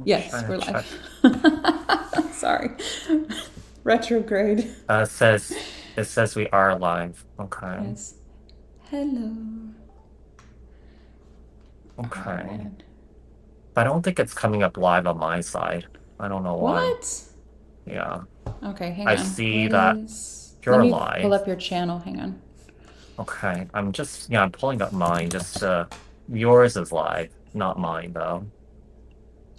Yes, Trying we're to check. live. Sorry. Retrograde. Says it says we are live. Okay. Yes. Hello. Oh Okay. man. But I don't think it's coming up live on my side. I don't know why. What? Yeah. Okay, hang I on. see What that is... Let you're me pull live. up your channel. Hang on. Okay. I'm pulling up mine. Just yours is live, not mine though.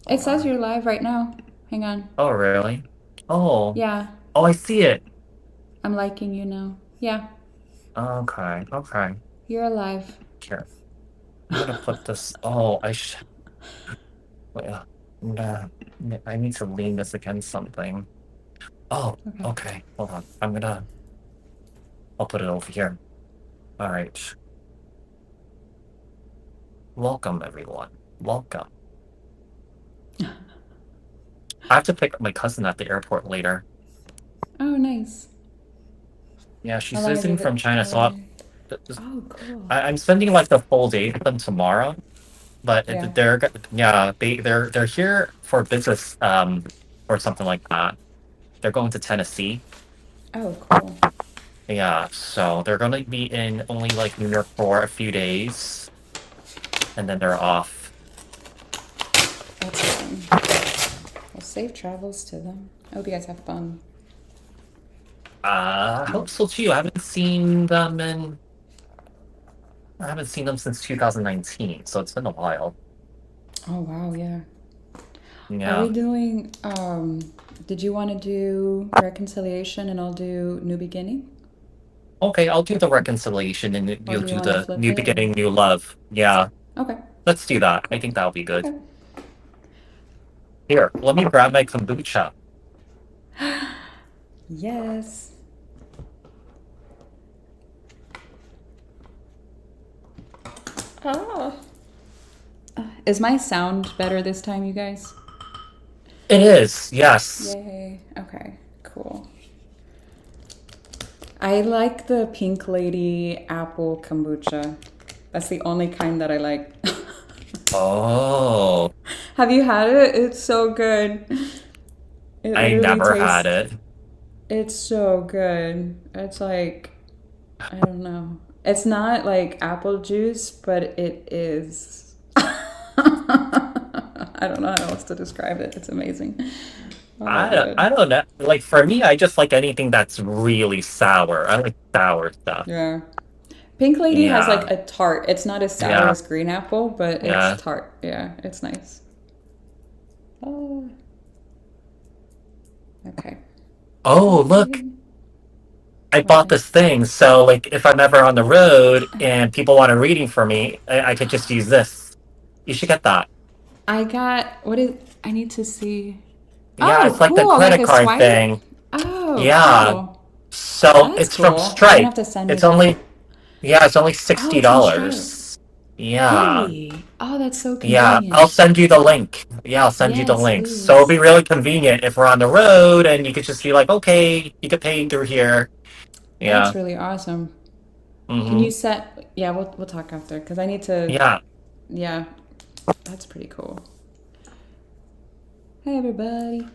It Hold says on. you're live right now. Hang on. Oh, really? Oh. Yeah, Oh, I see it. I'm liking you now. Yeah, Okay. Okay. you're alive. Here. I'm gonna put this. Oh, wait, I need to lean this against something. Oh, Okay. okay. Hold on. I'll put it over here. All right. Welcome, everyone. Welcome. I have to pick up my cousin at the airport later. Oh, nice. Yeah, How she's long have visiting you from been? China, so Oh, oh, cool. I'm spending like the full day with them tomorrow. But Yeah. they're here for business or something like that. They're going to Tennessee. Oh, cool. Yeah, so they're gonna be in only like New York for a few days, and then they're off. That's fun. Well, safe travels to them. I hope you guys have fun. I hope so too. I haven't seen them since 2019, so it's been a while. Oh, wow, yeah. Are we Yeah. doing, did you want to do reconciliation and I'll do new beginning? Okay, I'll do the reconciliation and Or you'll do you do want to the flip new it or? beginning, new love. Yeah, Okay. let's do that. I think that'll be good. Okay. Here, let me grab my kombucha. Yes. Ah. Is my sound better this time, you guys? It is, yes. Yay. Okay, cool. I like the Pink Lady apple kombucha. That's the only kind that I like. Oh, Have you had it? It's so good. It I literally never had tastes, it. it's so good. It's like, I don't know. It's not like apple juice, but it is. I don't know how else to describe it. It's amazing. I love I it. don't know. Like for me, I just like anything that's really sour. I like sour stuff. Yeah. Pink Lady has Yeah, like a tart. It's not as sour yeah, as green apple, but it's yeah. tart. Yeah, it's nice. Oh, okay. Oh, look, Exciting. I What bought thing? this thing. So like if I'm ever on the road and people want a reading for me, I could just use this. You should get that. I got, what is, I need to see. Yeah, Oh, it's like the cool. Like credit a card swipe? thing. Oh, Yeah. cool. So That's it's from cool. You're gonna have Stripe. to send me It's that. only Yeah, it's only Oh, it's from Stripe. $60. Yeah. Really? Oh, that's so Yeah, I'll convenient. send you the link. Yeah, I'll send you the Yes, link. So it'll be please. really convenient if we're on the road and you could just be like, okay, you could pay through here. That's Yeah. really awesome. Can Mm-hmm. you set, yeah, we'll talk after because I need to, Yeah. yeah, that's pretty cool. Hey, everybody.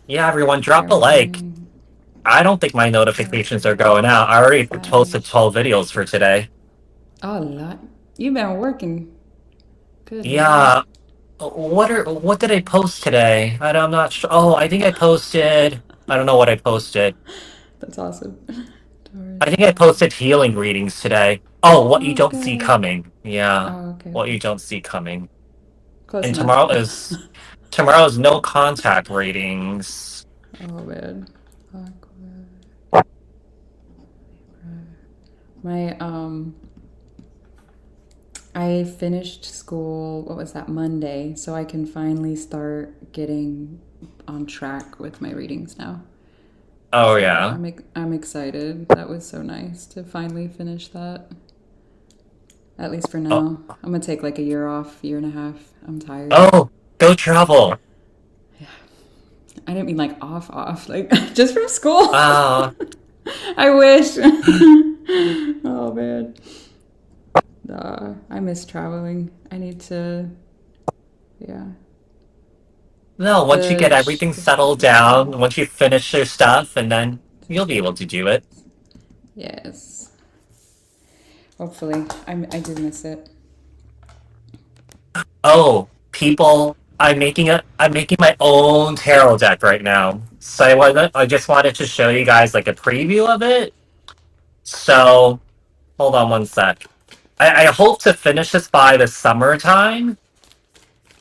Yeah, everyone, drop a like. Everything. I don't think my notifications are going out. I already posted Five. 12 videos for today. Oh, a lot. You've been working. Good Lord. Yeah. What did I post today? I'm not sure. Oh, I think I posted. I don't know what I posted. That's awesome. I Taurus. think I posted healing readings today. Oh, what you Oh, don't see good. coming. Yeah, Oh, okay, what okay. you don't see coming. Close And enough. tomorrow's no contact readings. Oh, man. Awkward. My, I finished school, what was that, Monday, so I can finally start getting on track with my readings now. Oh So yeah. I'm excited. That was so nice to finally finish that. At least for Oh, now. I'm gonna take like a year off, year and a half. I'm tired. oh, go travel. I didn't mean like off, like just from school. Uh, I wish. Oh man. I miss traveling. I need to, yeah. No, once you get everything The settled down, once you finish your stuff, and then you'll be able to do it. yes. Hopefully, I do miss it. Oh, people, I'm making my own tarot deck right now. So I just wanted to show you guys like a preview of it. So hold on one sec. I hope to finish this by the summertime.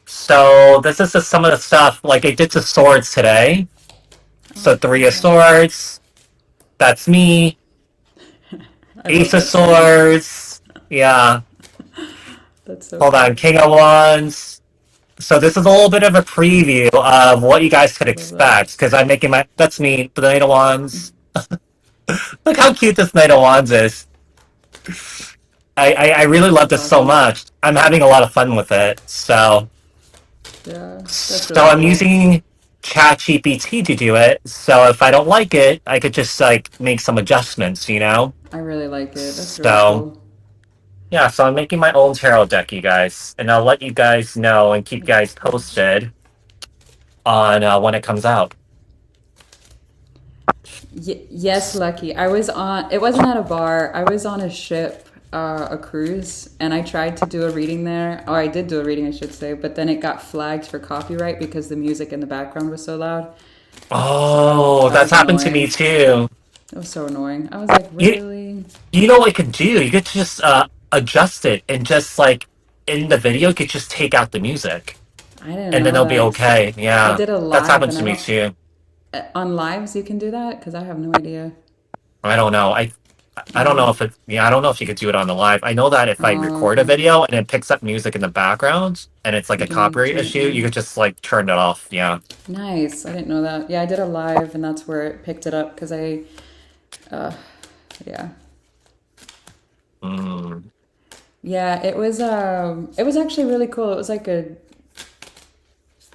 So this is just some of the stuff like I did the swords today. Oh, So three of cool. swords, that's me. I love Ace of that for you. swords, yeah. That's so Hold cool. on, King of wands. So this is a little bit of a preview of what you guys could Love that. expect because I'm making my. That's me, the Knight of Wands. Look how cute this Knight of Wands is. I really love That's this so awesome. much. I'm having a lot of fun with it. Yeah, that's So really I'm cool. using ChatGPT to do it. So if I don't like it, I could just like make some adjustments, you know. I really like it. That's really So cool. yeah, so I'm making my own tarot deck, you guys, and I'll let you guys know and keep you guys posted on when it comes out. Yes, Lucky. I was on, it wasn't at a bar. I was on a ship, a cruise, and I tried to do a reading there. Or I did do a reading, I should say, but then it got flagged for copyright because the music in the background was so loud. So Oh, that that's was happened to me annoying. too. It was so annoying. I was like, You really? you know what you could do? You could just adjust it and just like in the video, you could just take out the music, I didn't and then know it'll be that. okay. I Yeah, did a that's live happened and to I me don't, too. on lives you can do that? Because I have no idea. I don't know. I don't know Oh, if it. Yeah, I don't know if you could do it on the live. I know that if I record a oh, video and it picks up music in the background and it's like you a can copyright turn it issue, you on. could just like turn it off. Yeah. Nice. I didn't know that. Yeah, I did a live and that's where it picked it up because uh, yeah. Mm. Yeah, it was actually really cool. It was like a,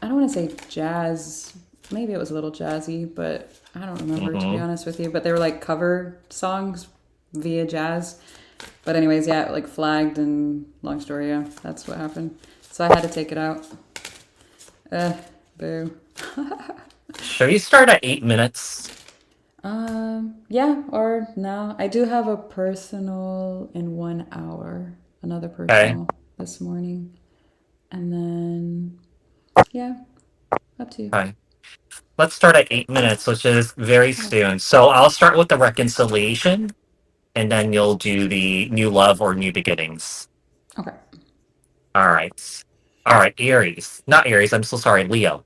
I don't want to say jazz. Maybe it was a little jazzy, but I don't remember to be Hmm. honest with you. But they were like cover songs via jazz. But anyways, yeah, it like flagged and long story, yeah, that's what happened. So I had to take it out. Uh, boo. Should we start at 8 minutes? Yeah, or no. I do have a personal in 1 hour, another Okay. personal this morning. And then, yeah, up to you. Okay. Let's start at 8 minutes, which is very Okay. soon. So I'll start with the reconciliation, and then you'll do the new love or new beginnings. Okay. All right. All right, Aries. Not Aries, I'm so sorry, Leo.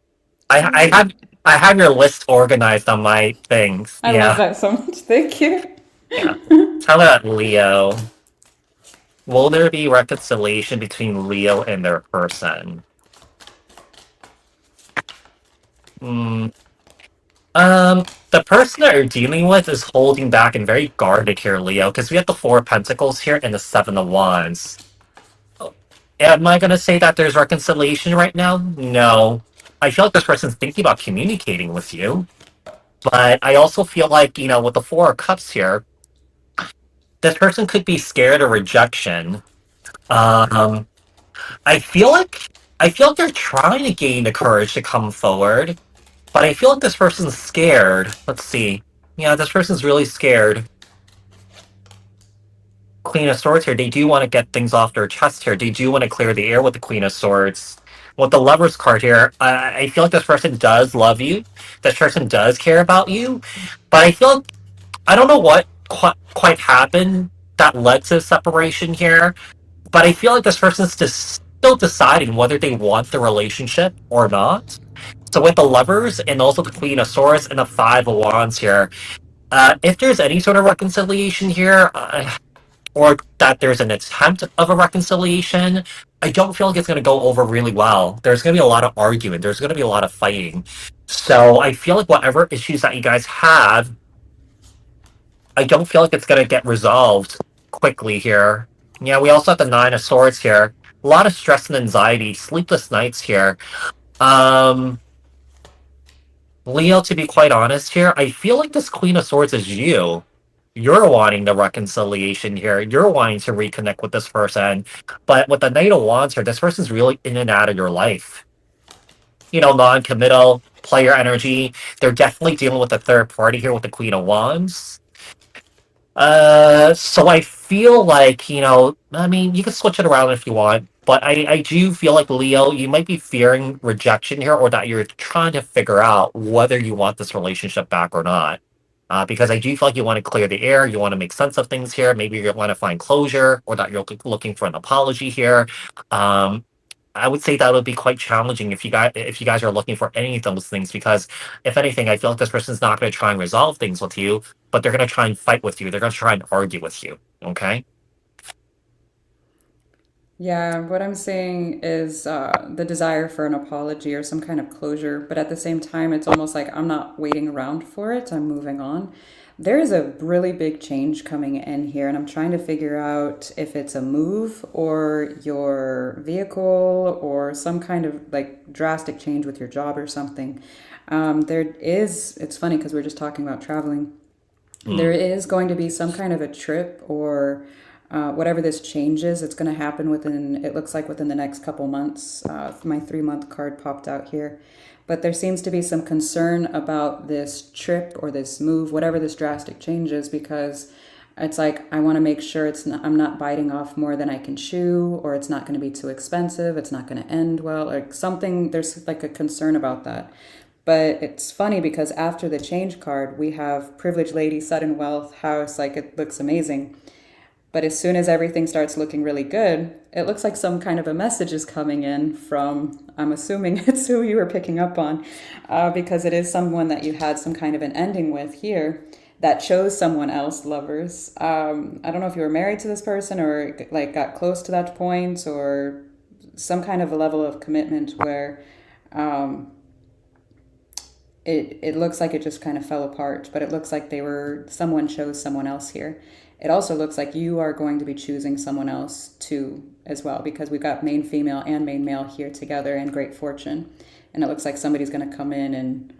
I, I Leo. have I have your list organized on my things. I love Yeah. that so much. Thank you. Yeah. Tell about Leo. Will there be reconciliation between Leo and their person? Hmm. The person that you're dealing with is holding back and very guarded here, Leo, because we have the Four of Pentacles here and the Seven of Wands. Am I gonna say that there's reconciliation right now? No. I feel like this person's thinking about communicating with you, but I also feel like, with the Four of Cups here, this person could be scared of rejection. Um, I feel like I feel like they're trying to gain the courage to come forward, but I feel like this person's scared. Let's see. Yeah, this person's really scared. Queen of Swords here. They do want to get things off their chest here. They do want to clear the air with the Queen of Swords. With the Lover's card here, I feel like this person does love you. This person does care about you, but I feel like I don't know what quite happened that led to separation here. But I feel like this person's just still deciding whether they want the relationship or not. So with the Lovers and also the Queen of Swords and the Five of Wands here, if there's any sort of reconciliation here, or that there's an attempt of a reconciliation, I don't feel like it's going to go over really well. There's going to be a lot of arguing. There's going to be a lot of fighting. So I feel like whatever issues that you guys have, I don't feel like it's going to get resolved quickly here. Yeah, we also have the Nine of Swords here. A lot of stress and anxiety, sleepless nights here. Um, Leo, to be quite honest here, I feel like this Queen of Swords is you. You're wanting the reconciliation here. You're wanting to reconnect with this person. But with the Knight of Wands here, this person's really in and out of your life. non-committal player energy. They're definitely dealing with a third party here with the Queen of Wands. So I feel like, I mean, you can switch it around if you want, but I do feel like, Leo, you might be fearing rejection here, or that you're trying to figure out whether you want this relationship back or not. Because I do feel like you want to clear the air, you want to make sense of things here. Maybe you want to find closure, or that you're looking for an apology here. Um, I would say that would be quite challenging if you guys are looking for any of those things, because if anything, I feel like this person's not going to try and resolve things with you, but they're going to try and fight with you. They're going to try and argue with you. Okay. Yeah, what I'm saying is the desire for an apology or some kind of closure, but at the same time, it's almost like I'm not waiting around for it, I'm moving on. There is a really big change coming in here, and I'm trying to figure out if it's a move or your vehicle or some kind of like drastic change with your job or something. It's funny because we're just talking about traveling. There Mm. is going to be some kind of a trip or whatever this changes. It's going to happen within, it looks like within the next couple months. My 3 month card popped out here. But there seems to be some concern about this trip or this move, whatever this drastic change is, because it's like I want to make sure I'm not biting off more than I can chew, or it's not going to be too expensive, it's not going to end well, or something. There's like a concern about that. But it's funny because after the change card, we have privileged lady, sudden wealth, house, like it looks amazing. But as soon as everything starts looking really good, it looks like some kind of a message is coming in from, I'm assuming it's who you were picking up on, because it is someone that you had some kind of an ending with here that chose someone else, lovers. I don't know if you were married to this person or like got close to that point, or some kind of a level of commitment where um, it looks like it just kind of fell apart, but it looks like someone chose someone else here. It also looks like you are going to be choosing someone else too as well, because we've got main female and main male here together and great fortune. And it looks like somebody's going to come in and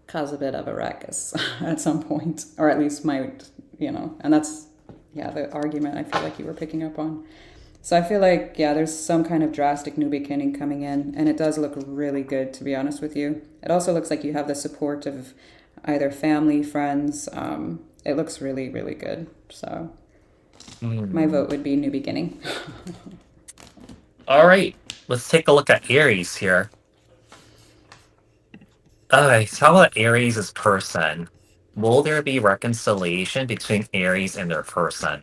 cause a bit of a ruckus at some point, or at least might, and that's, yeah, the argument I feel like you were picking up on. So I feel like, yeah, there's some kind of drastic new beginning coming in, and it does look really good, to be honest with you. It also looks like you have the support of either family, friends. It looks really, really good. So my Mm. vote would be new beginning. All right. Let's take a look at Aries here. Okay, so how about Aries' person? Will there be reconciliation between Aries and their person?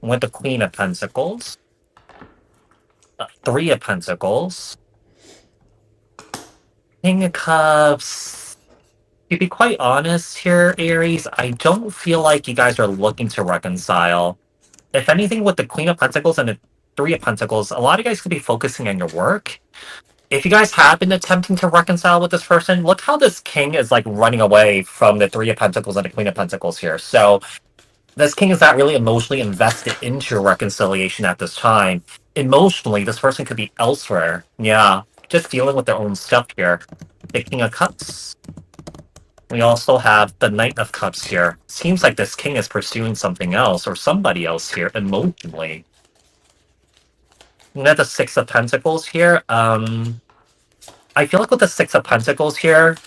With the Queen of Pentacles, Three of Pentacles, King of Cups. To be quite honest here, Aries, I don't feel like you guys are looking to reconcile. If anything, with the Queen of Pentacles and the Three of Pentacles, a lot of you guys could be focusing on your work. If you guys have been attempting to reconcile with this person, look how this king is like running away from the Three of Pentacles and the Queen of Pentacles here. So this king is not really emotionally invested into reconciliation at this time. Emotionally, this person could be elsewhere. Yeah, just dealing with their own stuff here. The King of Cups. We also have the Knight of Cups here. Seems like this king is pursuing something else or somebody else here emotionally. We have the Six of Pentacles here. I feel like with the Six of Pentacles here,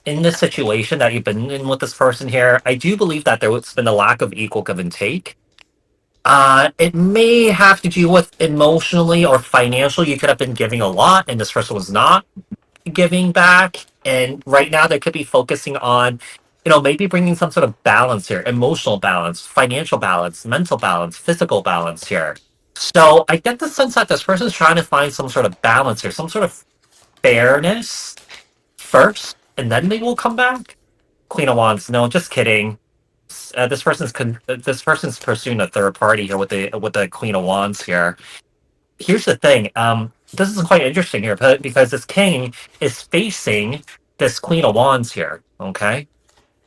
in this situation that you've been in with this person here, I do believe that there's been a lack of equal give and take. It may have to do with emotionally or financially. You could have been giving a lot, and this person was not giving back. And right now, they could be focusing on, maybe bringing some sort of balance here, emotional balance, financial balance, mental balance, physical balance here. So I get the sense that this person is trying to find some sort of balance here, some sort of fairness first, and then they will come back. Queen of Wands, no, just kidding. This person's pursuing a third party here with the Queen of Wands here. Here's the thing. This is quite interesting here, because this king is facing this Queen of Wands here. Okay,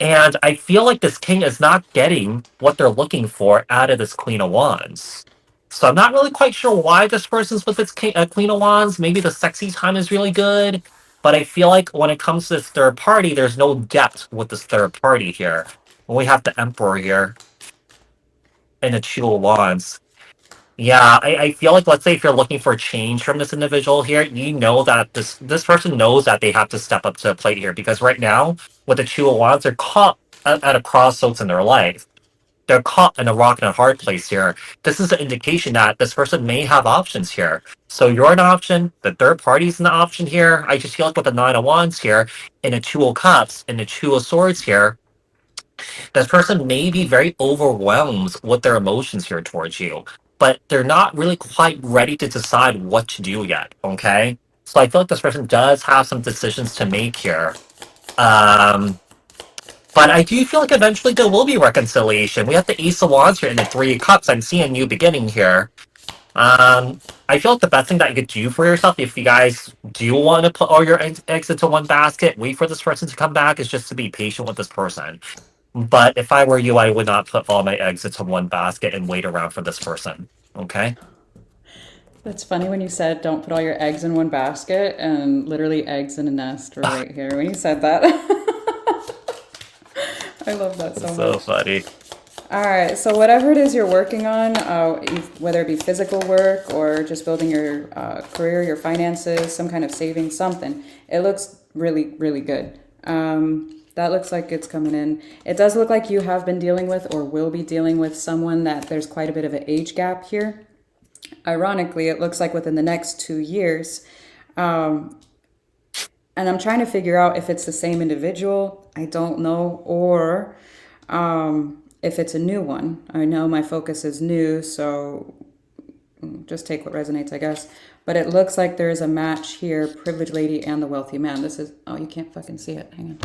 and I feel like this king is not getting what they're looking for out of this Queen of Wands. So I'm not really quite sure why this person's with this Queen of Wands. Maybe the sexy time is really good, but I feel like when it comes to this third party, there's no depth with this third party here. We have the Emperor here and the Two of Wands. Yeah, I feel like, let's say if you're looking for change from this individual here, you know that this person knows that they have to step up to the plate here, because right now with the Two of Wands, they're caught at a crossroads in their life. They're caught in a rock and a hard place here. This is an indication that this person may have options here. So you're an option, the third party's an option here. I just feel like with the Nine of Wands here, and the Two of Cups, and the Two of Swords here, this person may be very overwhelmed with their emotions here towards you, but they're not really quite ready to decide what to do yet, okay? So I feel like this person does have some decisions to make here. Um, but I do feel like eventually there will be reconciliation. We have the Ace of Wands here and the Three of Cups. I'm seeing you beginning here. I feel like the best thing that you could do for yourself, if you guys do want to put all your eggs into one basket, wait for this person to come back, is just to be patient with this person. But if I were you, I would not put all my eggs into one basket and wait around for this person. Okay? That's funny when you said don't put all your eggs in one basket, and literally eggs in a nest were right here when you said that. I love that so So much. funny. All right, so whatever it is you're working on, whether it be physical work or just building your career, your finances, some kind of saving, something, it looks really, really good. That looks like it's coming in. It does look like you have been dealing with or will be dealing with someone that there's quite a bit of an age gap here. Ironically, it looks like within the next 2 years. And I'm trying to figure out if it's the same individual. I don't know. Or if it's a new one. I know my focus is new, so just take what resonates, I guess. But it looks like there's a match here, privileged lady and the wealthy man. This is, oh, you can't fucking see it. Hang on.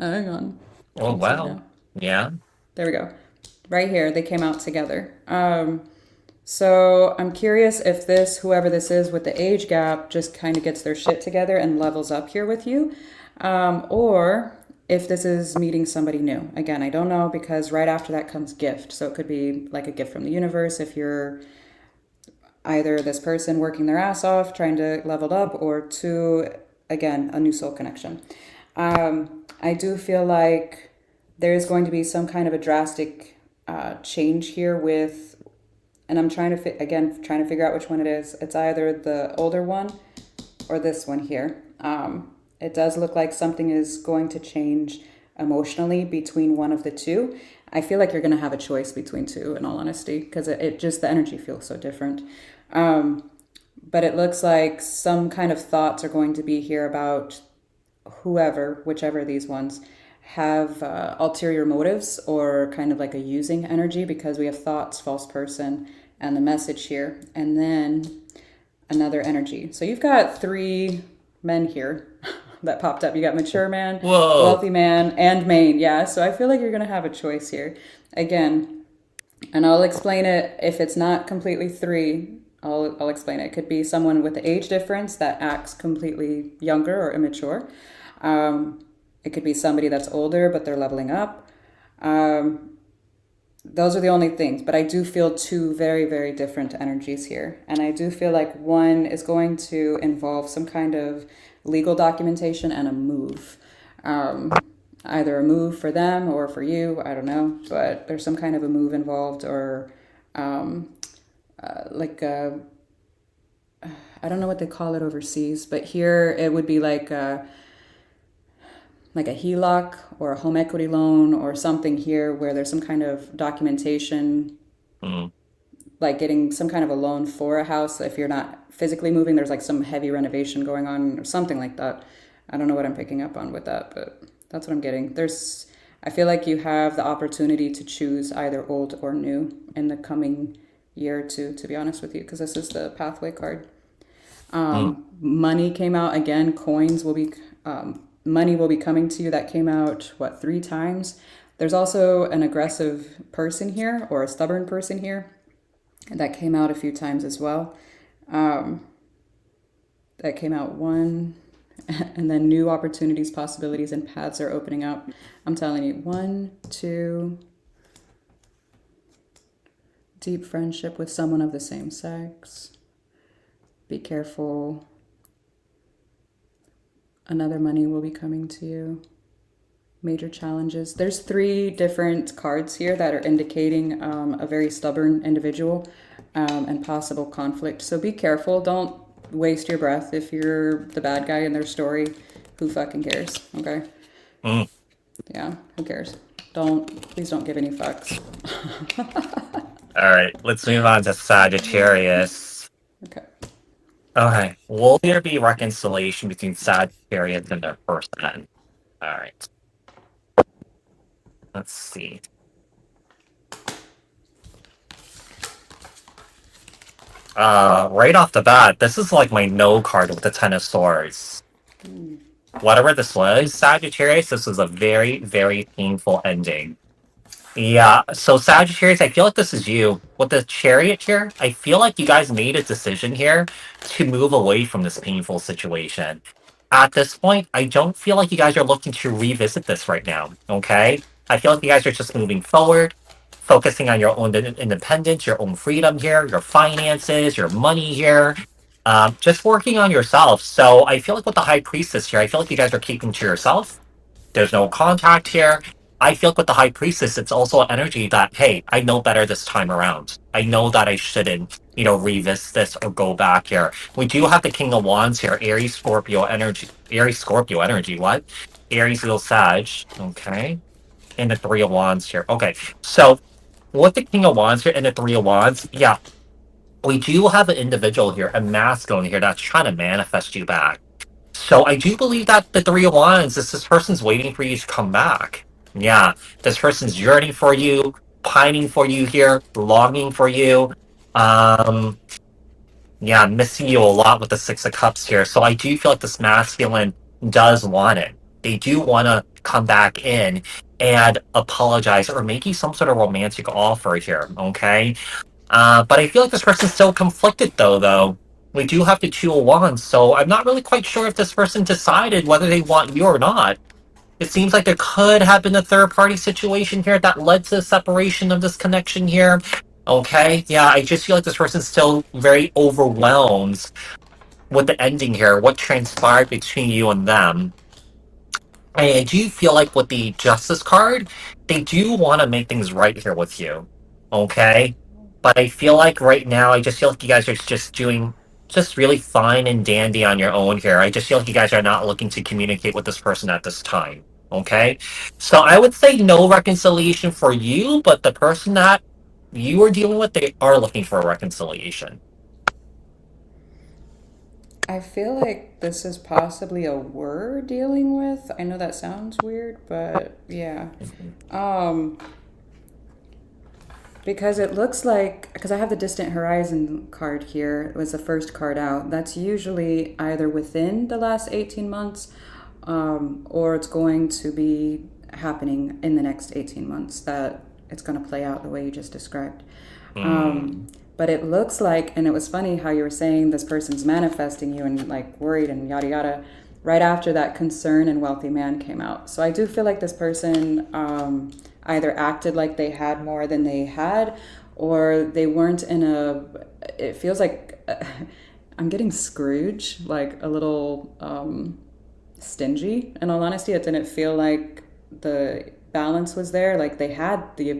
Hang on. Oh, Can you see it wow. now? Yeah. There we go. Right here, they came out together. So I'm curious if this, whoever this is with the age gap, just kind of gets their shit together and levels up here with you. Or if this is meeting somebody new. Again, I don't know, because right after that comes gift. So it could be like a gift from the universe if you're either this person working their ass off, trying to level up, or two, again, a new soul connection. I do feel like there's going to be some kind of a drastic change here with, and I'm trying to, trying to figure out which one it is. It's either the older one or this one here. It does look like something is going to change emotionally between one of the two. I feel like you're going to have a choice between two, in all honesty, because it just, the energy feels so different. But it looks like some kind of thoughts are going to be here about whichever these ones have ulterior motives, or kind of like a using energy, because we have thoughts, false person, and the message here, and then another energy. So you've got three men here that popped up. You got mature man, Whoa. wealthy man, and main. Yeah, so I feel like you're going to have a choice here. Again, and I'll explain it if it's not completely three. I'll explain it. It could be someone with the age difference that acts completely younger or immature. It could be somebody that's older, but they're leveling up. Those are the only things, but I do feel two very, very different energies here. And I do feel like one is going to involve some kind of legal documentation and a move. Either a move for them or for you, I don't know, but there's some kind of a move involved, or I don't know what they call it overseas, but here it would be like a HELOC or a home equity loan or something here, where there's some kind of documentation, like getting some kind of a loan for a house. If you're not physically moving, there's like some heavy renovation going on or something like that. I don't know what I'm picking up on with that, but that's what I'm getting. I feel like you have the opportunity to choose either old or new in the coming year or two, to be honest with you, because this is the pathway card. Money came out again. Coins will be, money will be coming to you. That came out, 3 times. There's also an aggressive person here, or a stubborn person here. That came out a few times as well. That came out 1. And then new opportunities, possibilities, and paths are opening up. I'm telling you, 1, 2. Deep friendship with someone of the same sex. Be careful. Another money will be coming to you. Major challenges. There's three different cards here that are indicating a very stubborn individual and possible conflict. So be careful. Don't waste your breath. If you're the bad guy in their story, who fucking cares? Okay. Mm. Yeah, who cares? Please don't give any fucks. All right, let's move on to Sagittarius. Okay. Okay, will there be reconciliation between Sagittarius and their person? All right, let's see. Right off the bat, this is like my no card with the Ten of Swords. Whatever this was, Sagittarius, this was a very, very painful ending. Yeah, so Sagittarius, I feel like this is you. With the Chariot here, I feel like you guys made a decision here to move away from this painful situation. At this point, I don't feel like you guys are looking to revisit this right now, okay? I feel like you guys are just moving forward, focusing on your own independence, your own freedom here, your finances, your money here, just working on yourself. So I feel like with the High Priestess here, I feel like you guys are keeping to yourself. There's no contact here. I feel like with the High Priestess, it's also an energy that, hey, I know better this time around. I know that I shouldn't, revisit this or go back here. We do have the King of Wands here, Aries Scorpio energy. Aries Scorpio energy, what? Aries Lil Sag, okay. And the Three of Wands here. Okay, so with the King of Wands here and the Three of Wands, yeah, we do have an individual here, a masculine here, that's trying to manifest you back. So I do believe that the Three of Wands, this person's waiting for you to come back. Yeah, this person's yearning for you, pining for you here, longing for you. Um, yeah, missing you a lot with the Six of Cups here. So I do feel like this masculine does want it. They do want to come back in and apologize or make you some sort of romantic offer here, okay? But I feel like this person's still conflicted, though. We do have the Two of Wands, so I'm not really quite sure if this person decided whether they want you or not. It seems like there could have been a third-party situation here that led to the separation of this connection here. Okay, yeah, I just feel like this person's still very overwhelmed with the ending here, what transpired between you and them. I do feel like with the Justice card, they do want to make things right here with you. Okay? But I feel like right now, I just feel like you guys are just doing just really fine and dandy on your own here. I just feel like you guys are not looking to communicate with this person at this time. Okay? So I would say no reconciliation for you, but the person that you are dealing with, they are looking for a reconciliation. I feel like this is possibly a we're dealing with. I know that sounds weird, but yeah. Um, because it looks like, because I have the Distant Horizon card here, it was the first card out. That's usually either within the last 18 months or it's going to be happening in the next 18 months that it's going to play out the way you just described. But it looks like, and it was funny how you were saying this person's manifesting you and like worried and yada yada, right after that Concern and Wealthy Man came out. So I do feel like this person either acted like they had more than they had, or they weren't in a, it feels like I'm getting Scrooge, like a little stingy. In all honesty, it didn't feel like the balance was there. Like they had the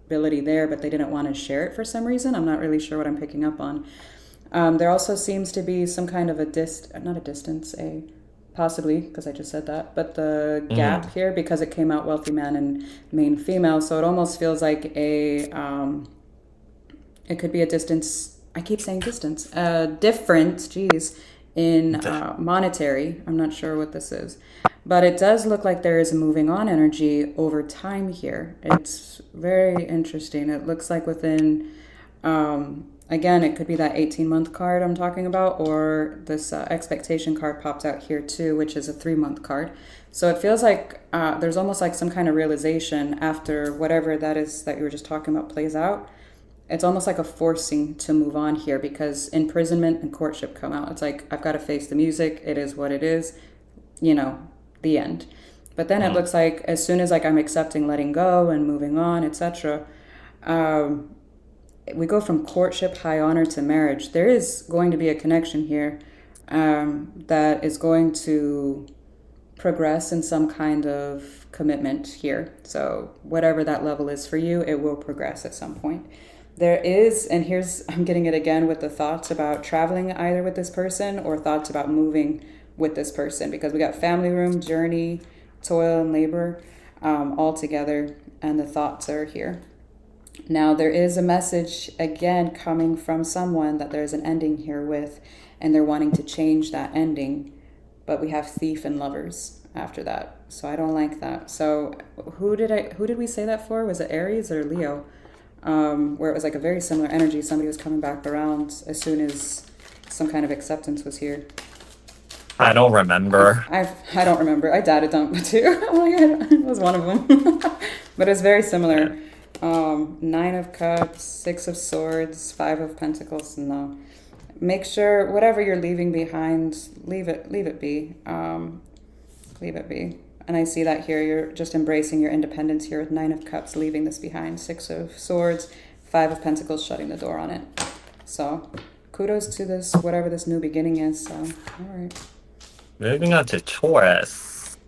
ability there, but they didn't want to share it for some reason. I'm not really sure what I'm picking up on. There also seems to be some kind of not a distance, a possibly, because I just said that, but the gap here, because it came out Wealthy Man and Main Female, so it almost feels like it could be a distance. I keep saying distance. Different, geez, in monetary. I'm not sure what this is. But it does look like there is a moving on energy over time here. It's very interesting. It looks like within, again, it could be that 18-month card I'm talking about, or this expectation card pops out here too, which is a 3-month card. So it feels like there's almost like some kind of realization after whatever that is that you were just talking about plays out. It's almost like a forcing to move on here, because imprisonment and courtship come out. It's like, I've got to face the music. It is what it is, the end. But then it looks like as soon as like I'm accepting letting go and moving on, etc., we go from courtship, high honor to marriage. There is going to be a connection here that is going to progress in some kind of commitment here. So whatever that level is for you, it will progress at some point. There is, and here's, I'm getting it again with the thoughts about traveling either with this person or thoughts about moving with this person, because we got family room, journey, toil, and labor all together, and the thoughts are here. Now, there is a message again coming from someone that there's an ending here with, and they're wanting to change that ending. But we have thief and lovers after that. So I don't like that. So who did we say that for? Was it Aries or Leo? Where it was like a very similar energy. Somebody was coming back around as soon as some kind of acceptance was here. I don't remember. I don't remember. I data dumped too. Oh my god, it was one of them. But it's very similar. Nine of Cups, Six of Swords, Five of Pentacles. No, make sure whatever you're leaving behind, leave it be. Leave it be. And I see that here. You're just embracing your independence here with Nine of Cups, leaving this behind. Six of Swords, Five of Pentacles, shutting the door on it. So kudos to this, whatever this new beginning is. So all right. Moving on to Taurus.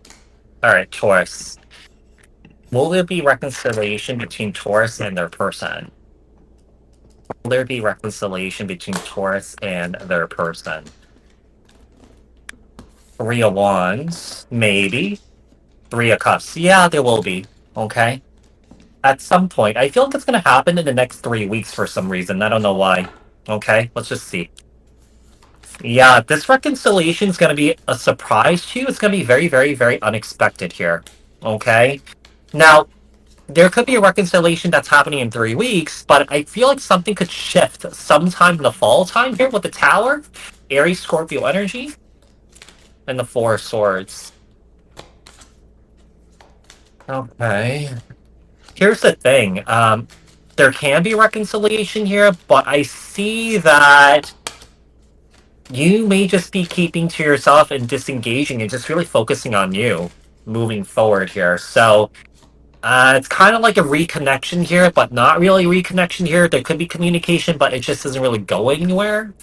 All right, Taurus. Will there be reconciliation between Taurus and their person? Will there be reconciliation between Taurus and their person? Three of Wands, maybe. Three of Cups. Yeah, there will be. Okay. At some point. I feel like it's going to happen in the next 3 weeks for some reason. I don't know why. Okay, let's just see. Yeah, this reconciliation is going to be a surprise to you. It's going to be very, very, very unexpected here. Okay? Now, there could be a reconciliation that's happening in 3 weeks, but I feel like something could shift sometime in the fall time here with the Tower, Aries, Scorpio energy, and the Four of Swords. Okay. Here's the thing. There can be reconciliation here, but I see that you may just be keeping to yourself and disengaging and just really focusing on you moving forward here. So it's kind of like a reconnection here, but not really reconnection here. There could be communication, but it just doesn't really go anywhere.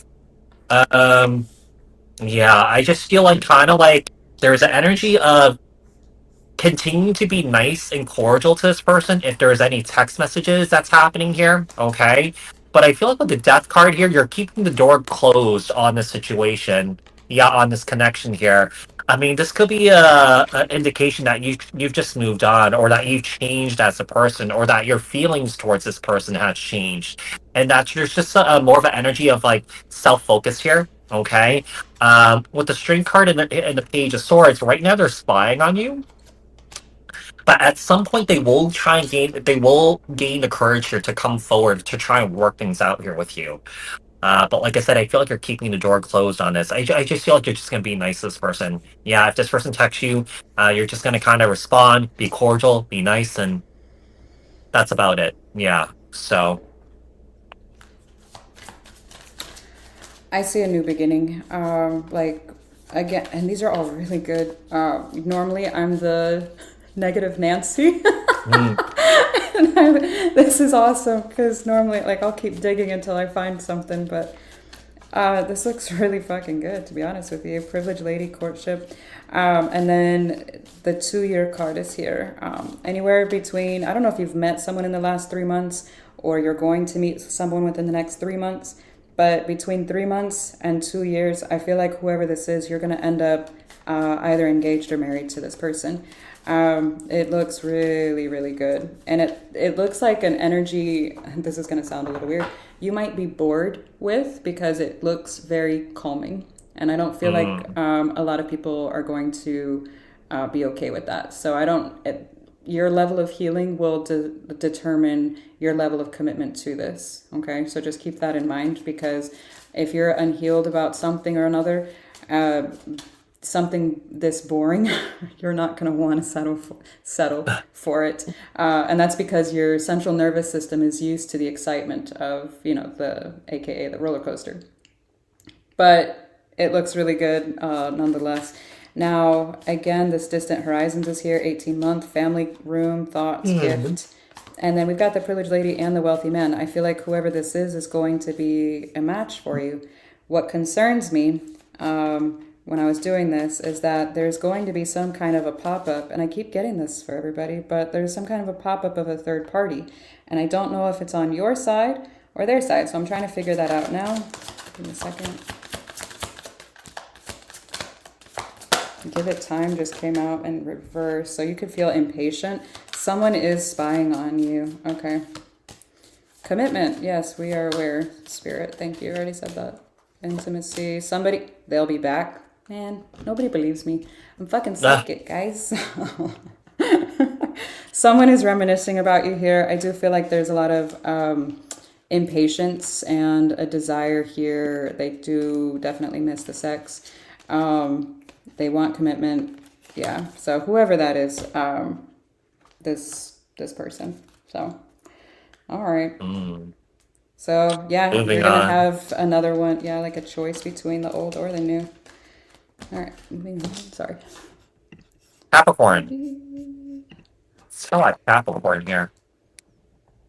Yeah, I just feel like kind of like there's an energy of continue to be nice and cordial to this person if there's any text messages that's happening here, okay? But I feel like with the death card here, you're keeping the door closed on this situation. Yeah, on this connection here. I mean, this could be an indication that you've just moved on, or that you've changed as a person, or that your feelings towards this person has changed, and that there's just more of an energy of like self-focus here. Okay, with the String card and the Page of Swords, right now they're spying on you. But at some point, they will gain the courage here to come forward to try and work things out here with you. But like I said, I feel like you're keeping the door closed on this. I just feel like you're just going to be nice to this person. Yeah, if this person texts you, you're just going to kind of respond, be cordial, be nice, and that's about it. Yeah, so. I see a new beginning. Like, again, and these are all really good. Normally, I'm the negative Nancy. And this is awesome because normally, like, I'll keep digging until I find something, but this looks really fucking good, to be honest with you. Privileged lady, courtship. And then the 2-year card is here. Anywhere between, I don't know if you've met someone in the last 3 months or you're going to meet someone within the next 3 months, but between 3 months and 2 years, I feel like whoever this is, you're going to end up either engaged or married to this person. It looks really, really good. And it looks like an energy, this is going to sound a little weird, you might be bored with, because it looks very calming. And I don't feel like a lot of people are going to be okay with that. So your level of healing will determine your level of commitment to this. Okay, so just keep that in mind, because if you're unhealed about something or another, something this boring, you're not going to want to settle for it. And that's because your central nervous system is used to the excitement of, AKA the roller coaster. But it looks really good nonetheless. Now, again, this distant horizons is here, 18-month, family room, thoughts, gift. And then we've got the privileged lady and the wealthy man. I feel like whoever this is going to be a match for you. What concerns me, when I was doing this is that there's going to be some kind of a pop-up, and I keep getting this for everybody, but there's some kind of a pop-up of a third party, and I don't know if it's on your side or their side, so I'm trying to figure that out now. Give me a second. Give it time just came out in reverse, so you could feel impatient. Someone is spying on you. Okay. Commitment. Yes, we are aware. Spirit. Thank you. I already said that. Intimacy. Somebody. They'll be back. Man, nobody believes me. I'm fucking psychic, guys. Someone is reminiscing about you here. I do feel like there's a lot of impatience and a desire here. They do definitely miss the sex. They want commitment. Yeah. So whoever that is, this person. So, all right. So yeah, Moving you're gonna on. have another one. Yeah, like a choice between the old or the new. All right, moving on. Sorry. Capricorn. It's kind of like Capricorn here.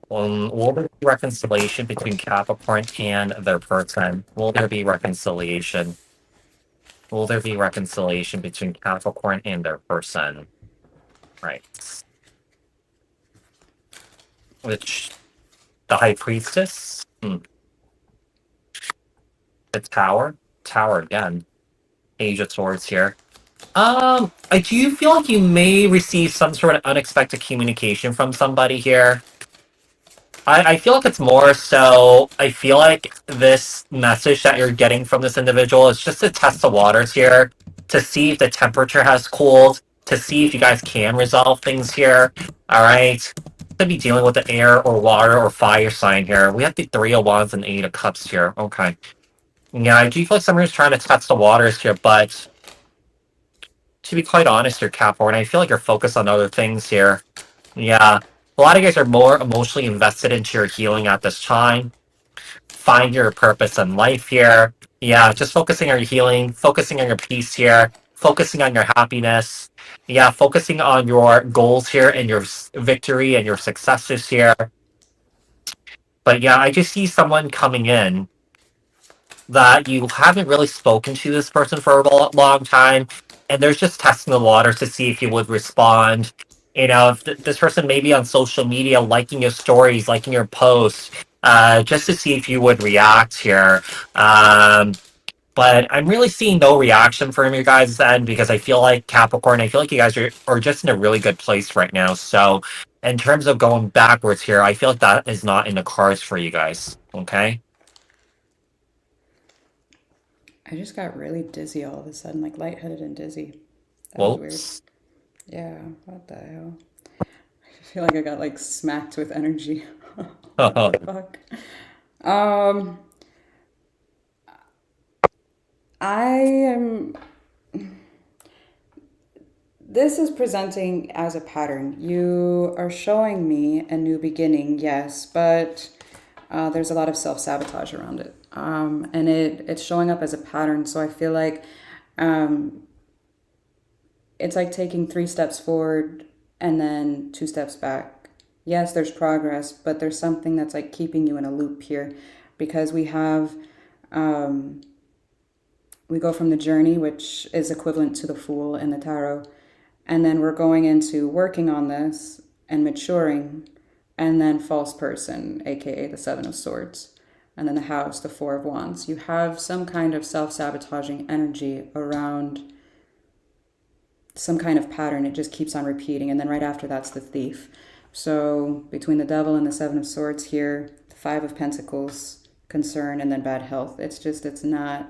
Will there be reconciliation between Capricorn and their person? Will there be reconciliation? Will there be reconciliation between Capricorn and their person? Right. Which, the High Priestess? The Tower? Tower again. Age of Swords here. I do feel like you may receive some sort of unexpected communication from somebody here. I feel like it's more so, I feel like this message that you're getting from this individual is just to test the waters here, to see if the temperature has cooled, to see if you guys can resolve things here. Alright? Could be dealing with the air or water or fire sign here. We have the Three of Wands and Eight of Cups here. Okay. Yeah, I do feel like somebody's trying to test the waters here, but to be quite honest here, Capricorn, I feel like you're focused on other things here. Yeah. A lot of you guys are more emotionally invested into your healing at this time. Find your purpose in life here. Yeah, just focusing on your healing, focusing on your peace here, focusing on your happiness. Yeah, focusing on your goals here and your victory and your successes here. But yeah, I just see someone coming in that you haven't really spoken to this person for a long time, and there's just testing the waters to see if you would respond. You know, if this person may be on social media liking your stories, liking your posts, just to see if you would react here. But I'm really seeing no reaction from you guys then, because I feel like Capricorn, I feel like you guys are just in a really good place right now. So in terms of going backwards here, I feel like that is not in the cards for you guys. Okay? I just got really dizzy all of a sudden, like lightheaded and dizzy. That was weird. Whoops. Yeah, what the hell? I feel like I got like smacked with energy. Oh, Fuck. Um, I am. This is presenting as a pattern. You are showing me a new beginning, yes, but there's a lot of self-sabotage around it. And it's showing up as a pattern. So I feel like it's like taking 3 steps forward and then 2 steps back. Yes, there's progress, but there's something that's like keeping you in a loop here, because we have, we go from the journey, which is equivalent to the Fool in the tarot, and then we're going into working on this and maturing, and then false person, aka the Seven of Swords, and then the House, the Four of Wands. You have some kind of self-sabotaging energy around some kind of pattern. It just keeps on repeating, and then right after that's the Thief. So between the Devil and the Seven of Swords here, the Five of Pentacles, concern, and then bad health. It's not.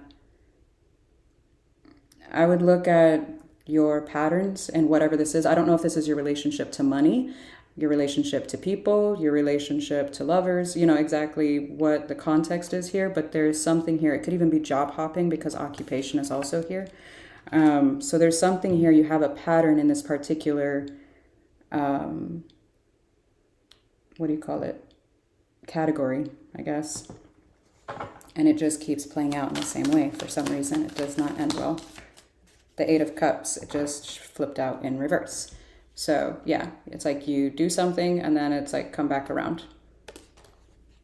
I would look at your patterns and whatever this is. I don't know if this is your relationship to money, your relationship to people, your relationship to lovers, you know exactly what the context is here, but there's something here. It could even be job hopping, because occupation is also here. So there's something here. You have a pattern in this particular, what do you call it? Category, I guess. And it just keeps playing out in the same way. For some reason, it does not end well. The Eight of Cups, it just flipped out in reverse. So yeah, it's like you do something and then it's like come back around.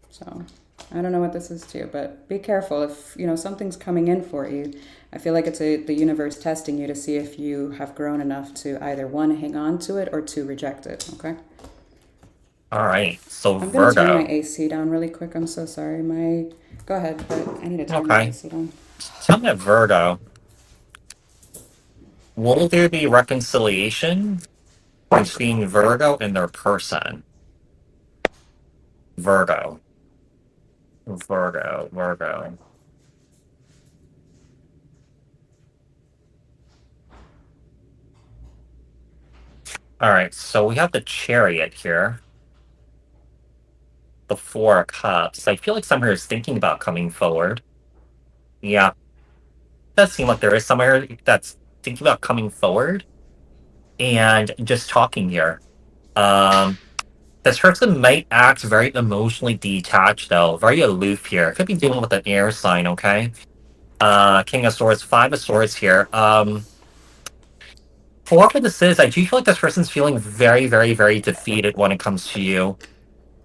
So I don't know what this is to you, but be careful if you know something's coming in for you. I feel like it's the universe testing you to see if you have grown enough to either one, hang on to it, or two, reject it. Okay. All right. So I'm gonna turn my Virgo. AC down really quick. I'm so sorry. My Go ahead, but I need to turn my Okay. AC down. Tell me, Virgo, will there be reconciliation between Virgo and their person? Virgo. Virgo. Virgo. All right. So we have the Chariot here. The Four of Cups. I feel like somewhere is thinking about coming forward. Yeah. Does seem like there is somewhere that's thinking about coming forward and just talking here. Um, this person might act very emotionally detached, though, very aloof here. Could be dealing with an air sign, okay? King of Swords, Five of Swords here. For whatever this is, I do feel like this person's feeling very, very, very defeated when it comes to you.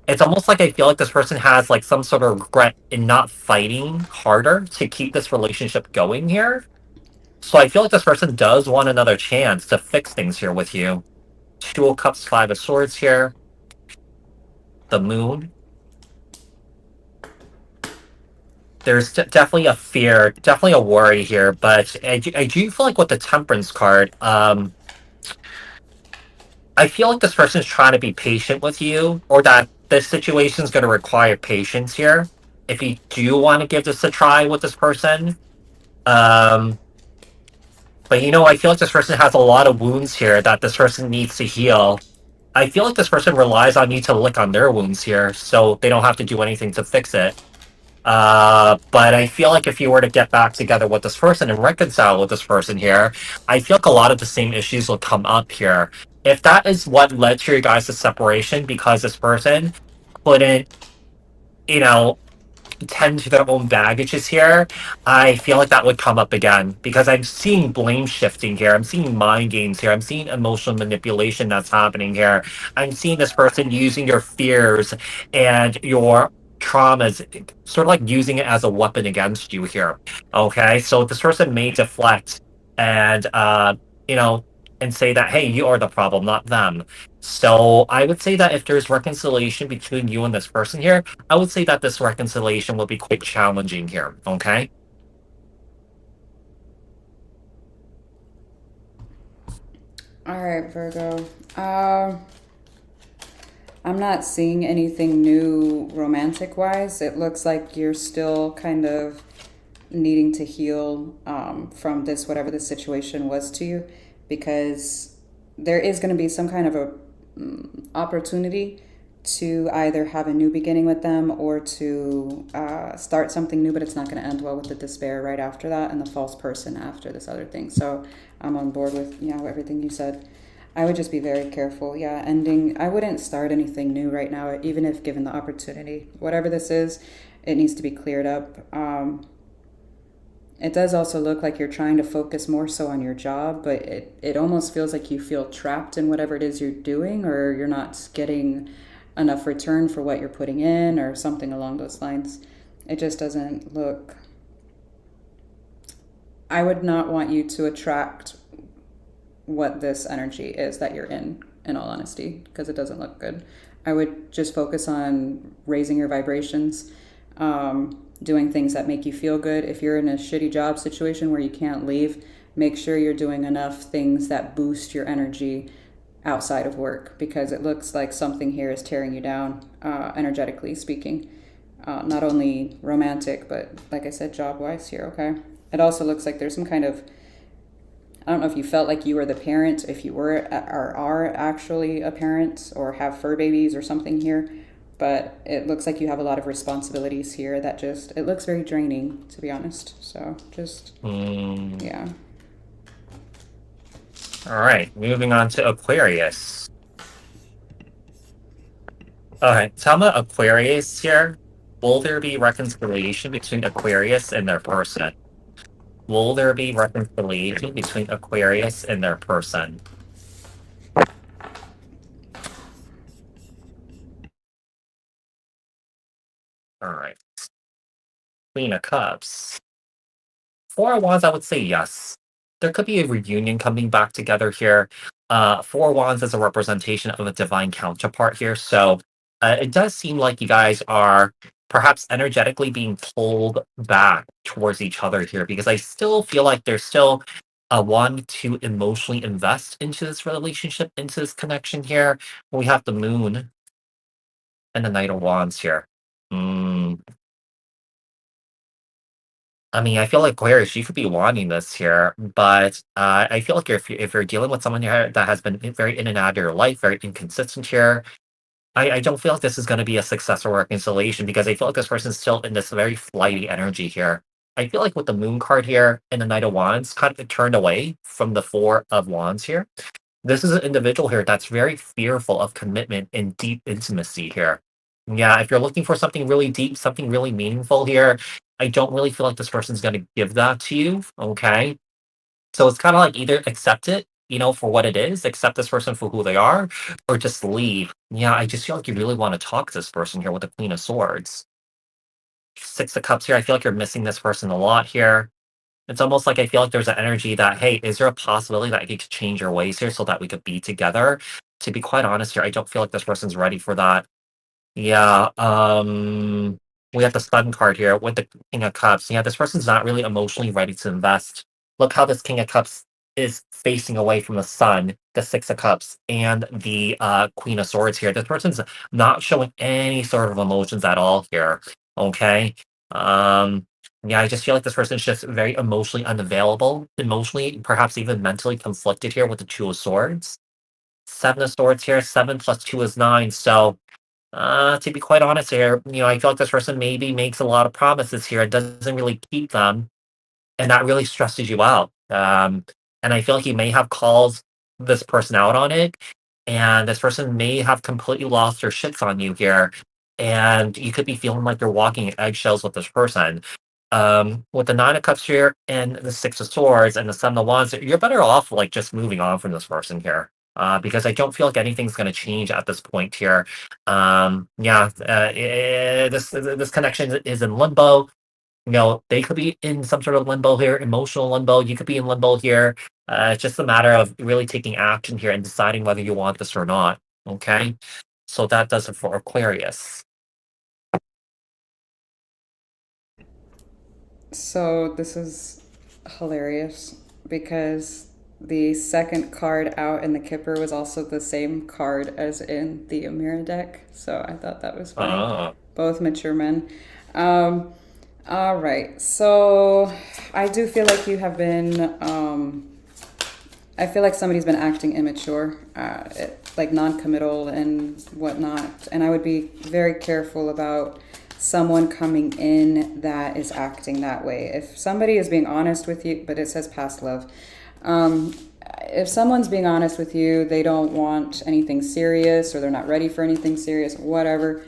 It's almost like I feel like this person has like some sort of regret in not fighting harder to keep this relationship going here. So I feel like this person does want another chance to fix things here with you. Two of Cups, Five of Swords here. The Moon. There's definitely a fear, definitely a worry here, but I do feel like with the Temperance card, I feel like this person is trying to be patient with you, or that this situation is going to require patience here. If you do want to give this a try with this person, um, but you know, I feel like this person has a lot of wounds here that this person needs to heal. I feel like this person relies on you to lick on their wounds here, so they don't have to do anything to fix it. But I feel like if you were to get back together with this person and reconcile with this person here, I feel like a lot of the same issues will come up here. If that is what led to your guys' separation because this person couldn't, you know, tend to their own baggages here, I feel like that would come up again because I'm seeing blame shifting here. I'm seeing mind games here. I'm seeing emotional manipulation that's happening here. I'm seeing this person using your fears and your traumas, sort of like using it as a weapon against you here. Okay, so this person may deflect and, you know, and say that, hey, you are the problem, not them. So I would say that if there's reconciliation between you and this person here, I would say that this reconciliation will be quite challenging here, okay? All right, Virgo. I'm not seeing anything new romantic wise. It looks like you're still kind of needing to heal from this, whatever the situation was to you, because there is going to be some kind of a opportunity to either have a new beginning with them or to start something new, but it's not going to end well with the despair right after that and the false person after this other thing. So I'm on board with everything you said. I would just be very careful. Yeah, ending. I wouldn't start anything new right now, even if given the opportunity. Whatever this is, it needs to be cleared up. It does also look like you're trying to focus more so on your job, but it almost feels like you feel trapped in whatever it is you're doing, or you're not getting enough return for what you're putting in, or something along those lines. It just doesn't look. I would not want you to attract what this energy is that you're in all honesty, because it doesn't look good. I would just focus on raising your vibrations, doing things that make you feel good. If you're in a shitty job situation where you can't leave, make sure you're doing enough things that boost your energy outside of work, because it looks like something here is tearing you down, energetically speaking. Not only romantic, but like I said, job wise here, okay? It also looks like there's some kind of, I don't know if you felt like you were the parent, if you were or are actually a parent or have fur babies or something here, but it looks like you have a lot of responsibilities here that just, it looks very draining, to be honest. So just, yeah. All right, moving on to Aquarius. Okay, tell me, Aquarius here. Will there be reconciliation between Aquarius and their person? Will there be reconciliation between Aquarius and their person? All right. Queen of Cups. Four of Wands, I would say yes. There could be a reunion coming back together here. Four of Wands is a representation of a divine counterpart here. So it does seem like you guys are perhaps energetically being pulled back towards each other here because I still feel like there's still a want to emotionally invest into this relationship, into this connection here. We have the Moon and the Knight of Wands here. Mm, I mean, I feel like Aquarius, you could be wanting this here, but I feel like if you're dealing with someone here that has been very in and out of your life, very inconsistent here, I don't feel like this is going to be a success or reconciliation because I feel like this person's still in this very flighty energy here. I feel like with the Moon card here and the Knight of Wands, kind of turned away from the Four of Wands here. This is an individual here that's very fearful of commitment and deep intimacy here. Yeah, if you're looking for something really deep, something really meaningful here, I don't really feel like this person's going to give that to you. Okay. So it's kind of like either accept it, for what it is, accept this person for who they are, or just leave. Yeah, I just feel like you really want to talk to this person here with the Queen of Swords. Six of Cups here. I feel like you're missing this person a lot here. It's almost like I feel like there's an energy that, hey, is there a possibility that you could change your ways here so that we could be together? To be quite honest here, I don't feel like this person's ready for that. Yeah, we have the Sun card here with the King of Cups. Yeah, this person's not really emotionally ready to invest. Look how this King of Cups is facing away from the Sun, the Six of Cups, and the Queen of Swords here. This person's not showing any sort of emotions at all here. Okay. Um, yeah, I just feel like this person's just very emotionally unavailable, emotionally, perhaps even mentally conflicted here with the Two of Swords. Seven of Swords here, 7 plus 2 is 9. So to be quite honest here, I feel like this person maybe makes a lot of promises here and doesn't really keep them, and that really stresses you out. And I feel like you may have called this person out on it, and this person may have completely lost their shits on you here, and you could be feeling like you're walking eggshells with this person. With the Nine of Cups here and the Six of Swords and the Seven of Wands, you're better off like just moving on from this person here. Because I don't feel like anything's going to change at this point here. Yeah, this connection is in limbo. They could be in some sort of limbo here, emotional limbo. You could be in limbo here. It's just a matter of really taking action here and deciding whether you want this or not. Okay, so that does it for Aquarius. So this is hilarious because the second card out in the Kipper was also the same card as in the Amira deck. So I thought that was funny. Ah, Both mature men. Um, all right. So I do feel like you have been. I feel like somebody's been acting immature, like non-committal and whatnot. And I would be very careful about someone coming in that is acting that way. If somebody is being honest with you, but it says past love. If someone's being honest with you, they don't want anything serious or they're not ready for anything serious, whatever.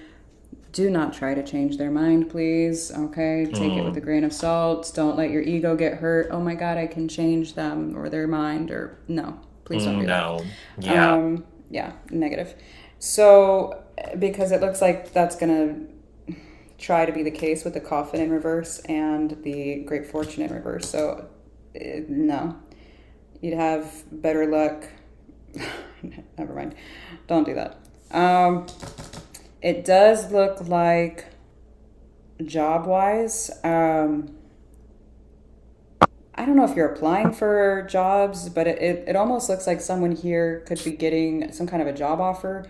Do not try to change their mind, please. Okay? Take it with a grain of salt. Don't let your ego get hurt. Oh my God, I can change them or their mind or no. Please don't do that. no. Yeah. Yeah, negative. So, because it looks like that's going to try to be the case with the Coffin in reverse and the Great Fortune in reverse. So, no. You'd have better luck. Never mind. Don't do that. It does look like job-wise, I don't know if you're applying for jobs, but it almost looks like someone here could be getting some kind of a job offer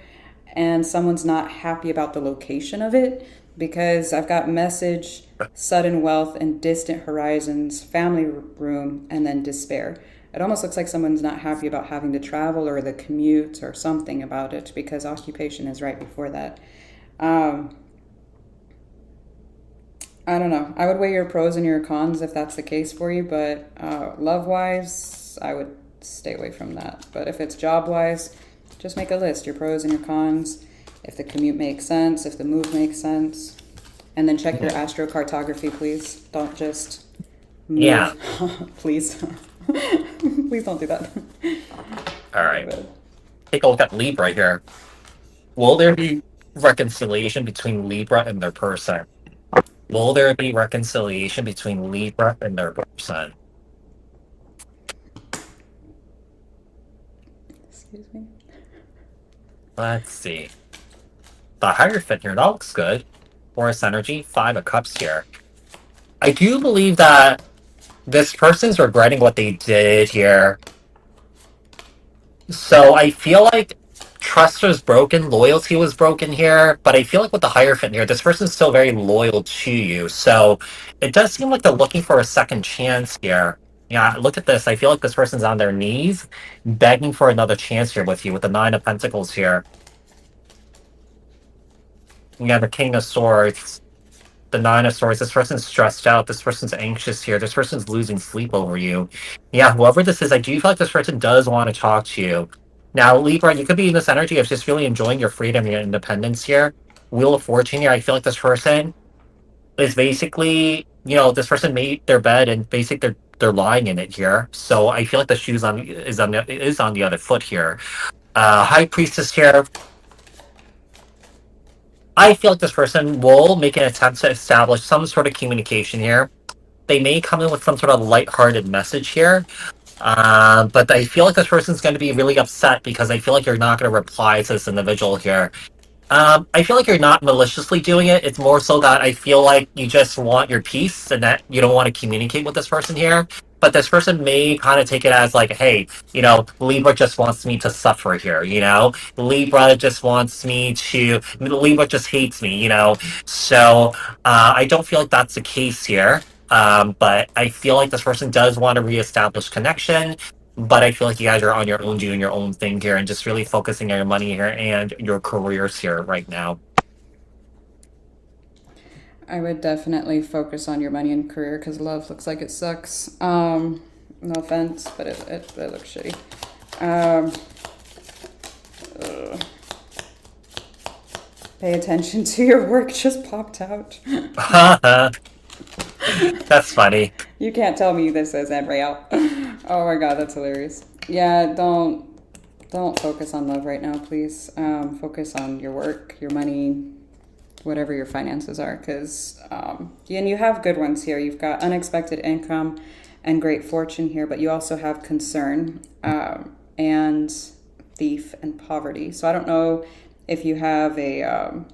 and someone's not happy about the location of it because I've got message, sudden wealth, and distant horizons, family room, and then despair. It almost looks like someone's not happy about having to travel or the commute or something about it because occupation is right before that. I don't know. I would weigh your pros and your cons if that's the case for you, but love-wise, I would stay away from that. But if it's job-wise, just make a list, your pros and your cons, if the commute makes sense, if the move makes sense, and then check your astrocartography, please. Don't just move. Yeah. Please. Please don't do that. All right. Take a look at Libra here. Will there be reconciliation between Libra and their person? Will there be reconciliation between Libra and their person? Excuse me. Let's see. The Hierophant here, that looks good. Forest energy, 5 of Cups here. I do believe that this person's regretting what they did here. So I feel like trust was broken, loyalty was broken here, but I feel like with the Hierophant here, this person's still very loyal to you. So it does seem like they're looking for a second chance here. Yeah, look at this. I feel like this person's on their knees, begging for another chance here with you, with the 9 of Pentacles here. Yeah, the King of Swords, the 9 of Swords. This person's stressed out. This person's anxious here. This person's losing sleep over you. Yeah, whoever this is, I do feel like this person does want to talk to you. Now, Libra, you could be in this energy of just really enjoying your freedom, your independence here. Wheel of Fortune here, I feel like this person is basically, this person made their bed and basically they're lying in it here. So I feel like the shoes is on the other foot here. High Priestess here. I feel like this person will make an attempt to establish some sort of communication here. They may come in with some sort of lighthearted message here. But I feel like this person's going to be really upset because I feel like you're not going to reply to this individual here. I feel like you're not maliciously doing it. It's more so that I feel like you just want your peace and that you don't want to communicate with this person here. But this person may kind of take it as like, hey, Libra just wants me to suffer here, Libra just wants me to, Libra just hates me. So I don't feel like that's the case here. But I feel like this person does want to reestablish connection. But I feel like you guys are on your own, doing your own thing here, and just really focusing on your money here and your careers here right now. I would definitely focus on your money and career because love looks like it sucks. No offense, but it looks shitty. Pay attention to your work just popped out. That's funny. You can't tell me this isn't real. Oh my god, that's hilarious. Yeah, don't focus on love right now, please. Focus on your work, your money, whatever your finances are, because and you have good ones here. You've got unexpected income and great fortune here, but you also have concern and thief and poverty. So I don't know if you have a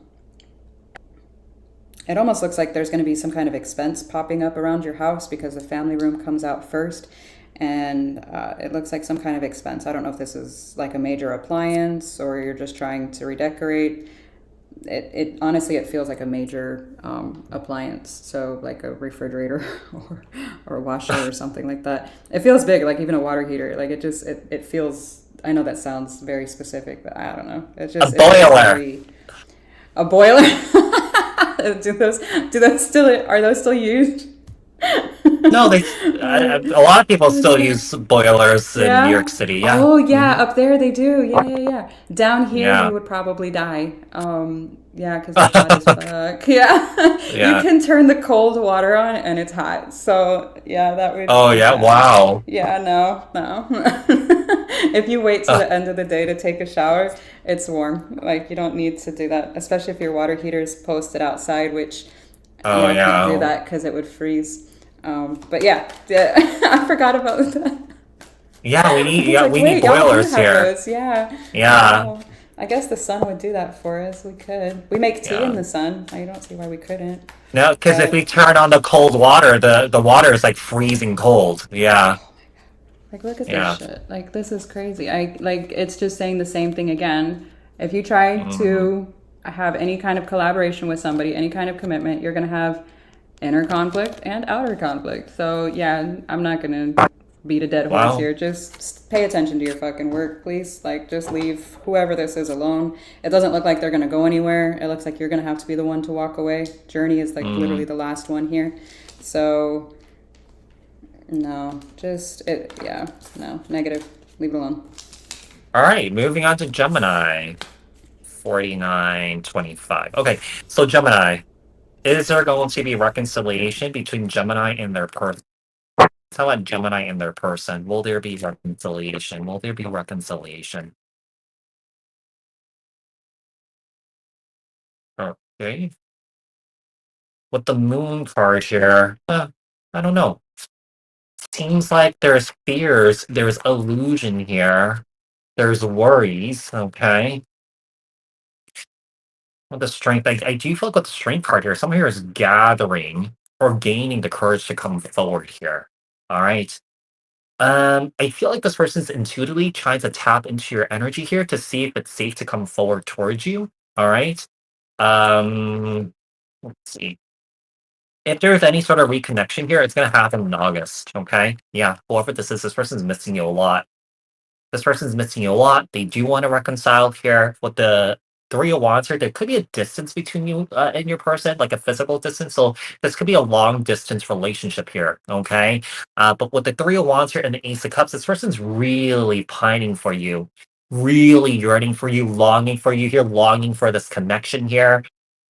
it almost looks like there's going to be some kind of expense popping up around your house because the family room comes out first, and it looks like some kind of expense. I don't know if this is like a major appliance or you're just trying to redecorate. It honestly, it feels like a major appliance, so like a refrigerator or a washer or something like that. It feels big, like even a water heater. Like it feels. I know that sounds very specific, but I don't know. A boiler. A boiler. do those still are those still used? No, a lot of people still use boilers in New York City. Yeah. Oh yeah, up there they do. Yeah. Down here Yeah. you would probably die. Yeah, because it's hot as fuck. Yeah. Yeah. You can turn the cold water on and it's hot. So yeah, that would. Oh yeah. Wow. Yeah, no. If you wait till the end of the day to take a shower, it's warm. Like you don't need to do that, especially if your water heater is posted outside, which Oh I can't do yeah. that because it would freeze. But yeah, I forgot about that. Yeah. We I need. was Yeah. like, We wait, need y'all do boilers have here. those. Yeah. Yeah. Oh, I guess the sun would do that for us. We could. We make tea in Yeah. the sun. I don't see why we couldn't. No, because if But we turn on the cold water, the water is like freezing cold. Yeah. like, look at this Yeah. shit. Like, this is crazy. It's just saying the same thing again. If you try to have any kind of collaboration with somebody, any kind of commitment, you're gonna have inner conflict and outer conflict. So yeah, I'm not gonna beat a dead horse Wow. here. Just pay attention to your fucking work, please. Like, just leave whoever this is alone. It doesn't look like they're gonna go anywhere. It looks like you're gonna have to be the one to walk away. Journey is like literally the last one here. So no, no, negative. Leave it alone. All right, moving on to Gemini. 4925. Okay, so Gemini. Is there going to be reconciliation between Gemini and their person? How about Gemini and their person? Will there be reconciliation? Will there be reconciliation? Okay. With the moon card here, I don't know. Seems like there's fears, there's illusion here, there's worries, okay? With the strength, I do feel like with the strength card here, someone here is gathering or gaining the courage to come forward here. All right. I feel like this person's intuitively trying to tap into your energy here to see if it's safe to come forward towards you. All right. Let's see. If there's any sort of reconnection here, it's gonna happen in August. Okay. Yeah. Whoever this is, this person's missing you a lot. This person's missing you a lot. They do want to reconcile here with the Three of Wands here. There could be a distance between you and your person, like a physical distance. So this could be a long distance relationship here. Okay. But with the Three of Wands here and the Ace of Cups, this person's really pining for you, really yearning for you, longing for you here, longing for this connection here.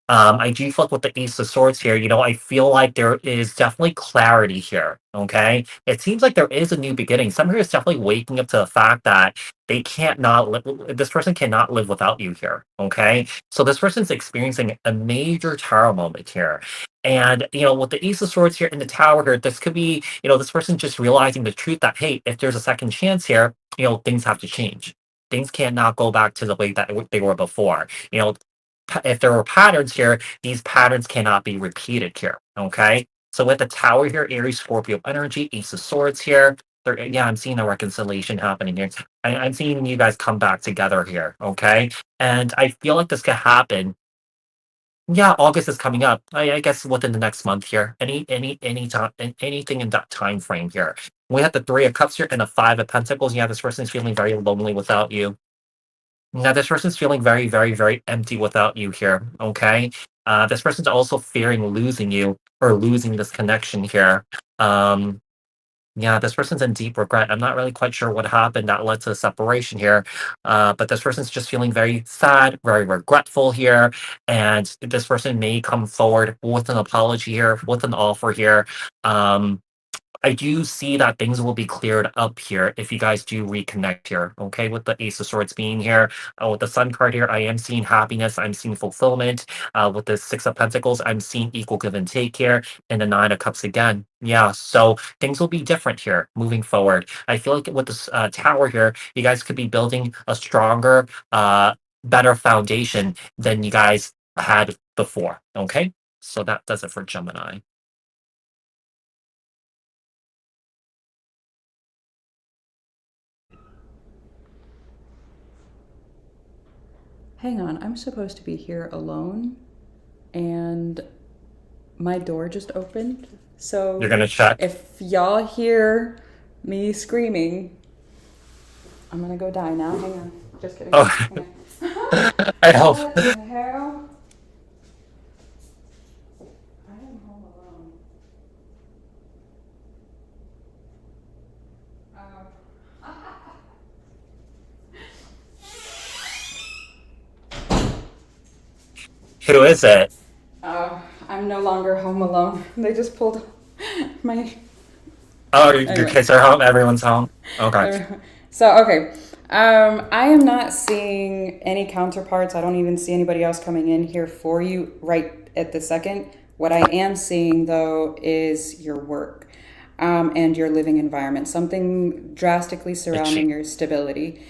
I do feel like with the Ace of Swords here, I feel like there is definitely clarity here. Okay. It seems like there is a new beginning. Some here is definitely waking up to the fact that they can't not live, this person cannot live without you here. Okay. So this person's experiencing a major tower moment here. And, with the Ace of Swords here in the tower here, this could be, this person just realizing the truth that, hey, if there's a second chance here, things have to change. Things cannot go back to the way that they were before. If there were patterns here, these patterns cannot be repeated here. Okay. So with the tower here, Aries, Scorpio energy, Ace of Swords here. Yeah, I'm seeing a reconciliation happening here. I'm seeing you guys come back together here. Okay. And I feel like this could happen. Yeah, August is coming up. I guess within the next month here. Any time, anything in that time frame here. We have the Three of Cups here and the Five of Pentacles. Yeah, this person is feeling very lonely without you. Now, this person's feeling very, very, very empty without you here. Okay. This person's also fearing losing you or losing this connection here. Um, yeah, this person's in deep regret. I'm not really quite sure what happened that led to the separation here. But this person's just feeling very sad, very regretful here. And this person may come forward with an apology here, with an offer here. Um, I do see that things will be cleared up here if you guys do reconnect here. Okay, with the Ace of Swords being here, with the Sun card here, I am seeing happiness. I'm seeing fulfillment. With the Six of Pentacles, I'm seeing equal give and take here, and the Nine of Cups again. Yeah, so things will be different here moving forward. I feel like with this Tower here, you guys could be building a stronger, better foundation than you guys had before. Okay, so that does it for Gemini. Hang on, I'm supposed to be here alone, and my door just opened. You're So gonna check. if y'all hear me screaming, I'm gonna go die now. Hang on. Just kidding. Oh, Hang on. I hope. What the hell? I am home alone. Oh. Who is it? Oh, I'm no longer home alone. They just pulled my. Oh, your Anyway. kids are home. Everyone's home. Okay. So, okay. I am not seeing any counterparts. I don't even see anybody else coming in here for you right at the second. What I am seeing, though, is your work and your living environment, something drastically surrounding Itchy. your stability.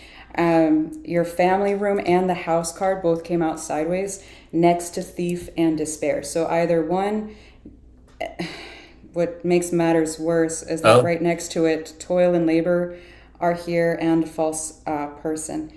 Your family room and the house card both came out sideways next to thief and despair. So either one, what makes matters worse is that Oh, right next to it, toil and labor are here and false person.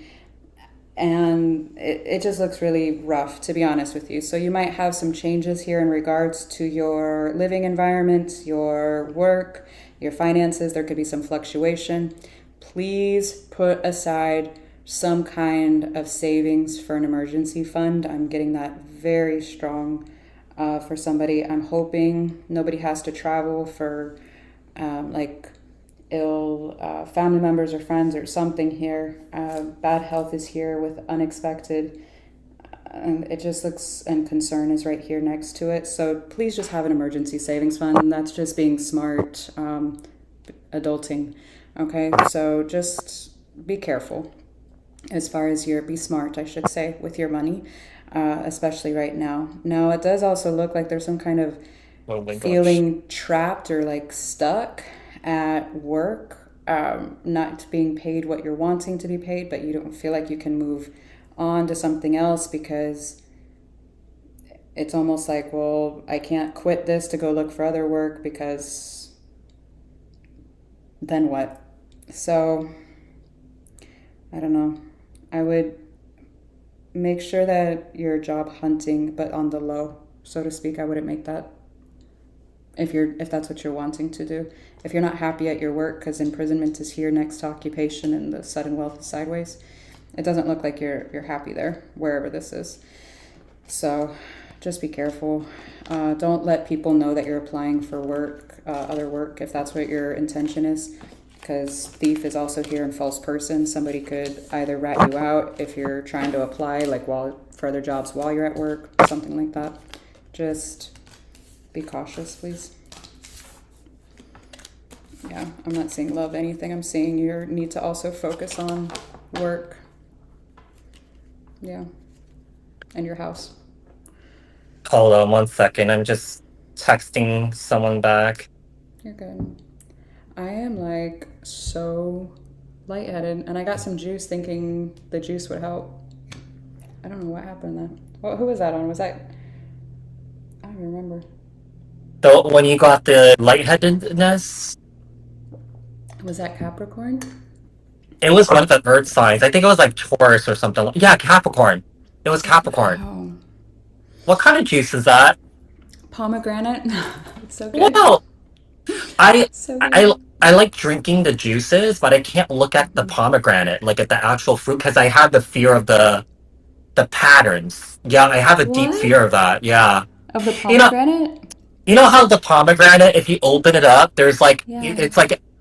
And it just looks really rough, to be honest with you. So you might have some changes here in regards to your living environment, your work, your finances. There could be some fluctuation. Please put aside some kind of savings for an emergency fund. I'm getting that very strong for somebody. I'm hoping nobody has to travel for like ill family members or friends or something here. Bad health is here with unexpected. And it just looks, and concern is right here next to it. So please just have an emergency savings fund. That's just being smart, adulting. Okay, so just be careful as far as be smart, I should say, with your money. especially right now. Now, it does also look like there's some kind of Oh my gosh. feeling trapped or like stuck at work, not being paid what you're wanting to be paid, but you don't feel like you can move on to something else because it's almost like, well, I can't quit this to go look for other work because then what? So, I don't know. I would make sure that you're job hunting, but on the low, so to speak. I wouldn't make that if that's what you're wanting to do. If you're not happy at your work because imprisonment is here next to occupation and the sudden wealth is sideways, it doesn't look like you're happy there wherever this is. So just be careful. Don't let people know that you're applying for work, other work, if that's what your intention is, because thief is also here in false person. Somebody could either rat you out if you're trying to apply, like while for other jobs while you're at work, something like that. Just be cautious, please. Yeah, I'm not seeing love anything. I'm seeing you need to also focus on work. Yeah, and your house. Hold on 1 second. I'm just texting someone back. You're good. I am like so lightheaded, and I got some juice thinking the juice would help. I don't know what happened then. Well, who was that on? Was that? I don't even remember. So when you got the lightheadedness, Was that Capricorn? it was one of the earth signs. I think it was like Taurus or something. Yeah, Capricorn. It was Capricorn. Oh, What kind of juice is that? pomegranate. It's so good. Well, I So I good. I like drinking the juices, but I can't look at the pomegranate, like at the actual fruit, because I have the fear of the patterns. Yeah, I have a deep What? fear of that. Yeah. Of the You know, pomegranate? you know how the pomegranate, if you open it up, there's like Yeah.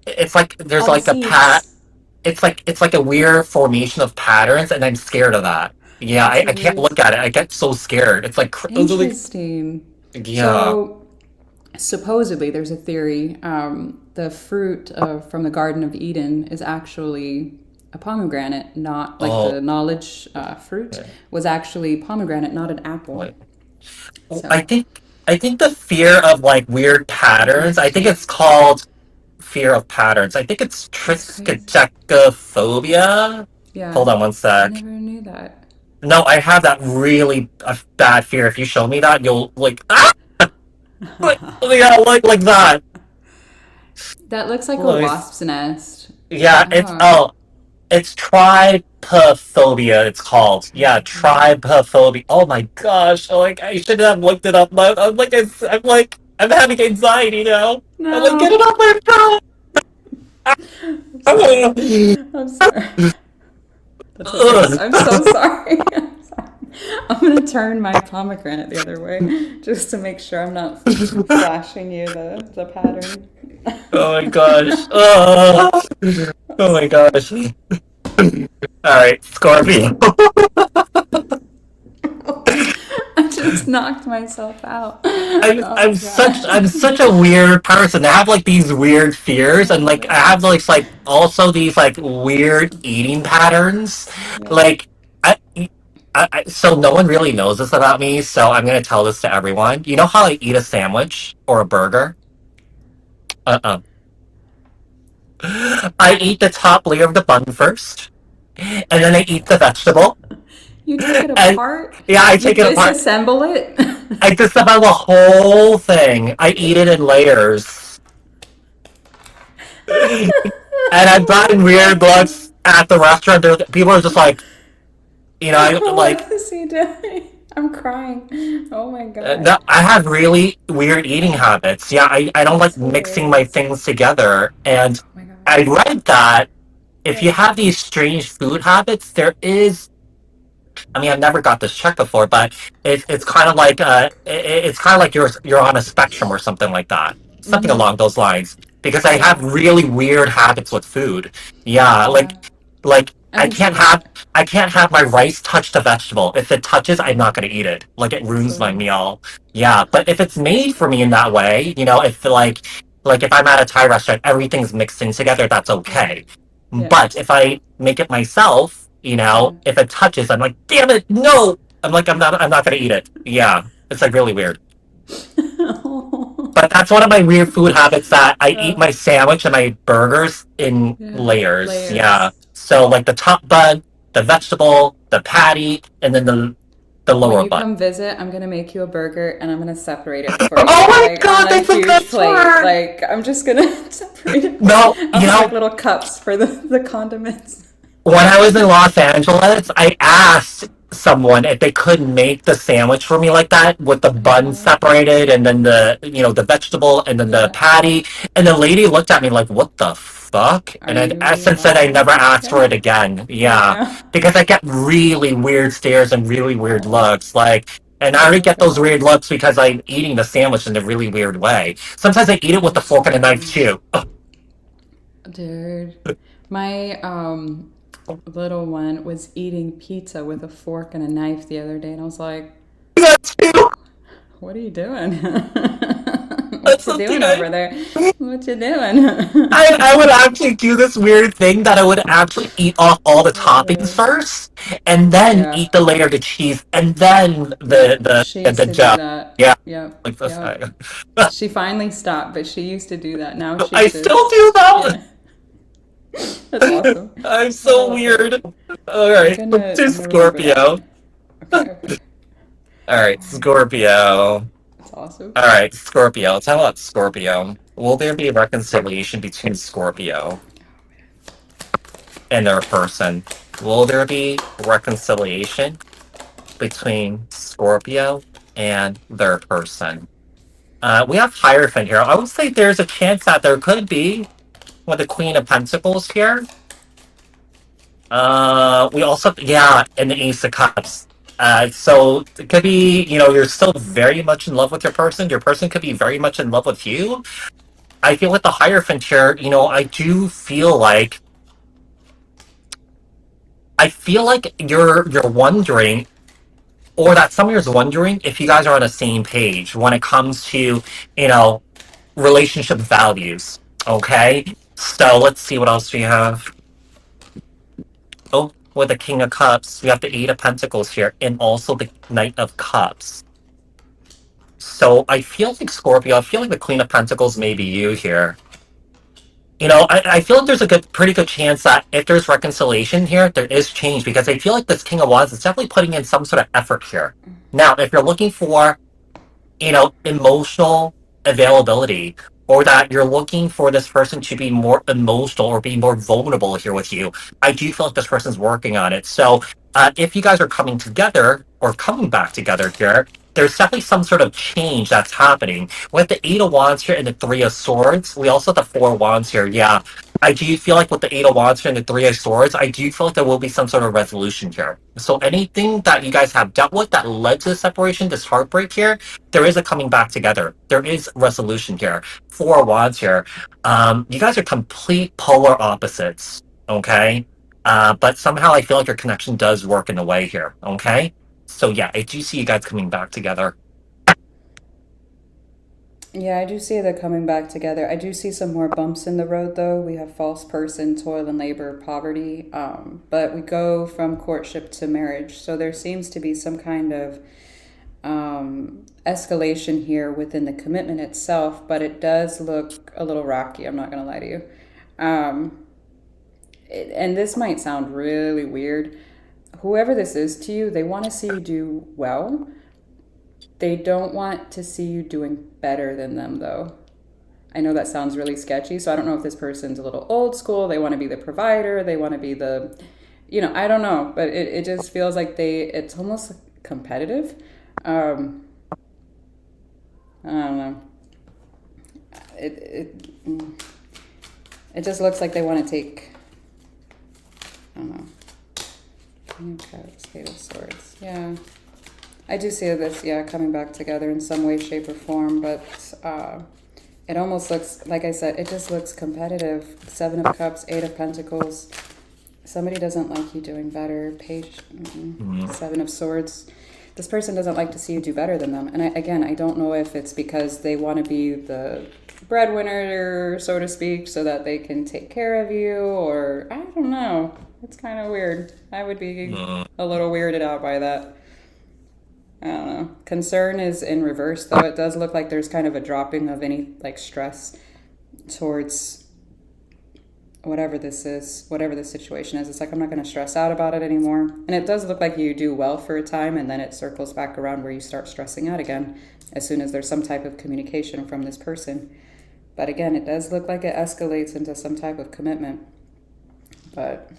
it's like there's All the like a pat. seeds. It's like a weird formation of patterns, and I'm scared of that. Yeah, That's I what it can't look is. at it. I get so scared. It's like Interesting. yeah. So supposedly there's a theory, the fruit from the Garden of Eden is actually a pomegranate, not like Oh, the knowledge fruit was actually pomegranate, not an apple. wait. I So think I think the fear of like weird patterns. I think it's called fear of patterns. I think it's that's crazy. triskaidekaphobia. Yeah, Hold on one I sec. never knew that. No, I have that really bad fear. If you show me that, you'll like ah, like yeah, like that. That looks like a Let me wasp's nest. Yeah, Oh, it's trypophobia. It's called. Yeah, trypophobia. Oh my gosh! Like I should have looked it up. But I'm having anxiety now. I'm like, get it no. off my phone. I'm sorry. I'm sorry. That's okay. Ugh. I'm so sorry. I'm sorry. I'm gonna turn my pomegranate the other way just to make sure I'm not flashing you the pattern. Oh my gosh. Ugh. Oh my gosh. All right, Scorpio. I just knocked myself out. I'm Oh I'm such god. I'm such a weird person. I have like these weird fears, I and love like I it. have like also these like weird eating patterns. Yeah. Like I, so no one really knows this about me. So I'm gonna tell this to everyone. You know how I eat a sandwich or a burger? Uh-uh. I eat the top layer of the bun first, and then I eat the vegetable, You take it and apart? yeah, I You take it apart. disassemble it? I disavow the whole thing. I eat it in layers. And I've gotten Oh weird my god. looks at the restaurant. People are just like, like, What is he doing? I'm crying. Oh my no, god. I have really weird eating habits. Yeah, I don't like That's mixing my hilarious. things together. And Oh my god. I read that if Yeah. you have these strange food habits, there is. I mean, I've never got this checked before, but it's kind of like it's kind of like you're on a spectrum or something like that, something Mm-hmm. along those lines. Because I Yeah. have really weird habits with food. Yeah, Yeah. like I can see that. I can't have my rice touch the vegetable. If it touches, I'm not going to eat it. Like it ruins my Absolutely. meal. Yeah, but if it's made for me in that way, if like if I'm at a Thai restaurant, everything's mixed in together, that's Yeah. okay. Yeah. But if I make it myself, Yeah. if it touches, I'm like, damn it, no. I'm not gonna eat it. Yeah, it's like really weird. Oh. But that's one of my weird food habits that I eat Uh, my sandwich and my burgers in yeah, layers. Yeah. layers. So like the top bun, the vegetable, the patty, and then the When lower you bun. come visit, I'm gonna make you a burger and I'm gonna separate it for Oh you, my like on god, a that's the huge best plate. part! Like I'm just gonna separate it for No, you. I'll you have like know, little cups for the condiments. when I was in Los Angeles, I asked someone if they could make the sandwich for me like that with the bun Yeah, separated and then the vegetable and then the yeah. patty. And the lady looked at me like, what the fuck? Are And I you since then I high? never asked for Yeah, it again. Yeah. yeah. Because I get really weird stares and really weird Oh, looks. Like, and I I already love get those that, weird looks because I'm eating the sandwich in a really weird way. Sometimes I eat it with a fork and a knife understand, too. dude. My little one was eating pizza with a fork and a knife the other day, and I was like, That too. "What are you doing? That's What you something doing I over there? What you doing?" I would actually do this weird thing that I would actually eat off all the toppings Uh, first, and then yeah, eat the layer of the cheese, and then yeah. She used the to do gel. that. Yeah, Yep, like this. yep. She finally stopped, but she used to do that. Now she I still just, do that. yeah. That's awesome. I'm I so love it. weird. All right, let's do I'm gonna remember that. Scorpio. Okay, okay. All right, Scorpio. That's awesome. All right, Scorpio. Let's talk about Scorpio. Will there be a reconciliation between Scorpio and their person? Will there be reconciliation between Scorpio and their person? We have Hierophant here. I would say there's a chance that there could be with the Queen of Pentacles here. We also, yeah, and the Ace of Cups. So it could be, you're still very much in love with your person. Your person could be very much in love with you. I feel with the Hierophant here, I feel like you're wondering, or that someone is wondering if you guys are on the same page when it comes to, you know, relationship values. Okay? So let's see what else we have. Oh, with the King of Cups, we have the Eight of Pentacles here, and also the Knight of Cups. So I feel like Scorpio, I feel like the Queen of Pentacles may be you here. I feel like there's a pretty good chance that if there's reconciliation here, there is change because I feel like this King of Wands is definitely putting in some sort of effort here. Now, if you're looking for, emotional availability, or that you're looking for this person to be more emotional or be more vulnerable here with you, I do feel like this person's working on it. So, if you guys are coming together or coming back together here, there's definitely some sort of change that's happening. With the Eight of Wands here and the Three of Swords, we also have the Four of Wands here. Yeah, I do feel like with the Eight of Wands here and the Three of Swords, I do feel like there will be some sort of resolution here. So anything that you guys have dealt with that led to the separation, this heartbreak here, there is a coming back together. There is resolution here. Four of Wands here. You guys are complete polar opposites, okay? But somehow I feel like your connection does work in a way here, okay? So yeah, I do see you guys coming back together. Yeah, I do see that coming back together. I do see some more bumps in the road, though. We have false person, toil and labor, poverty. But we go from courtship to marriage. So there seems to be some kind of escalation here within the commitment itself, but it does look a little rocky. I'm not going to lie to you. And this might sound really weird. Whoever this is to you, they want to see you do well. They don't want to see you doing better than them, though. I know that sounds really sketchy, so I don't know if this person's a little old school. They want to be the provider. They want to be the, I don't know, but it just feels like it's almost competitive. I don't know. It just looks like they want to take, I don't know. Okay, Eight of Swords. Yeah. I do see this, coming back together in some way, shape, or form, but it almost looks, like I said, it just looks competitive. Seven of Cups, Eight of Pentacles. Somebody doesn't like you doing better. Page, Seven of Swords. This person doesn't like to see you do better than them. And I don't know if it's because they want to be the breadwinner, so to speak, so that they can take care of you, or I don't know. It's kind of weird. I would be a little weirded out by that. I don't know. Concern is in reverse, though. It does look like there's kind of a dropping of any like stress towards whatever this is, whatever the situation is. It's like I'm not going to stress out about it anymore. And it does look like you do well for a time, and then it circles back around where you start stressing out again as soon as there's some type of communication from this person. But again, it does look like it escalates into some type of commitment. But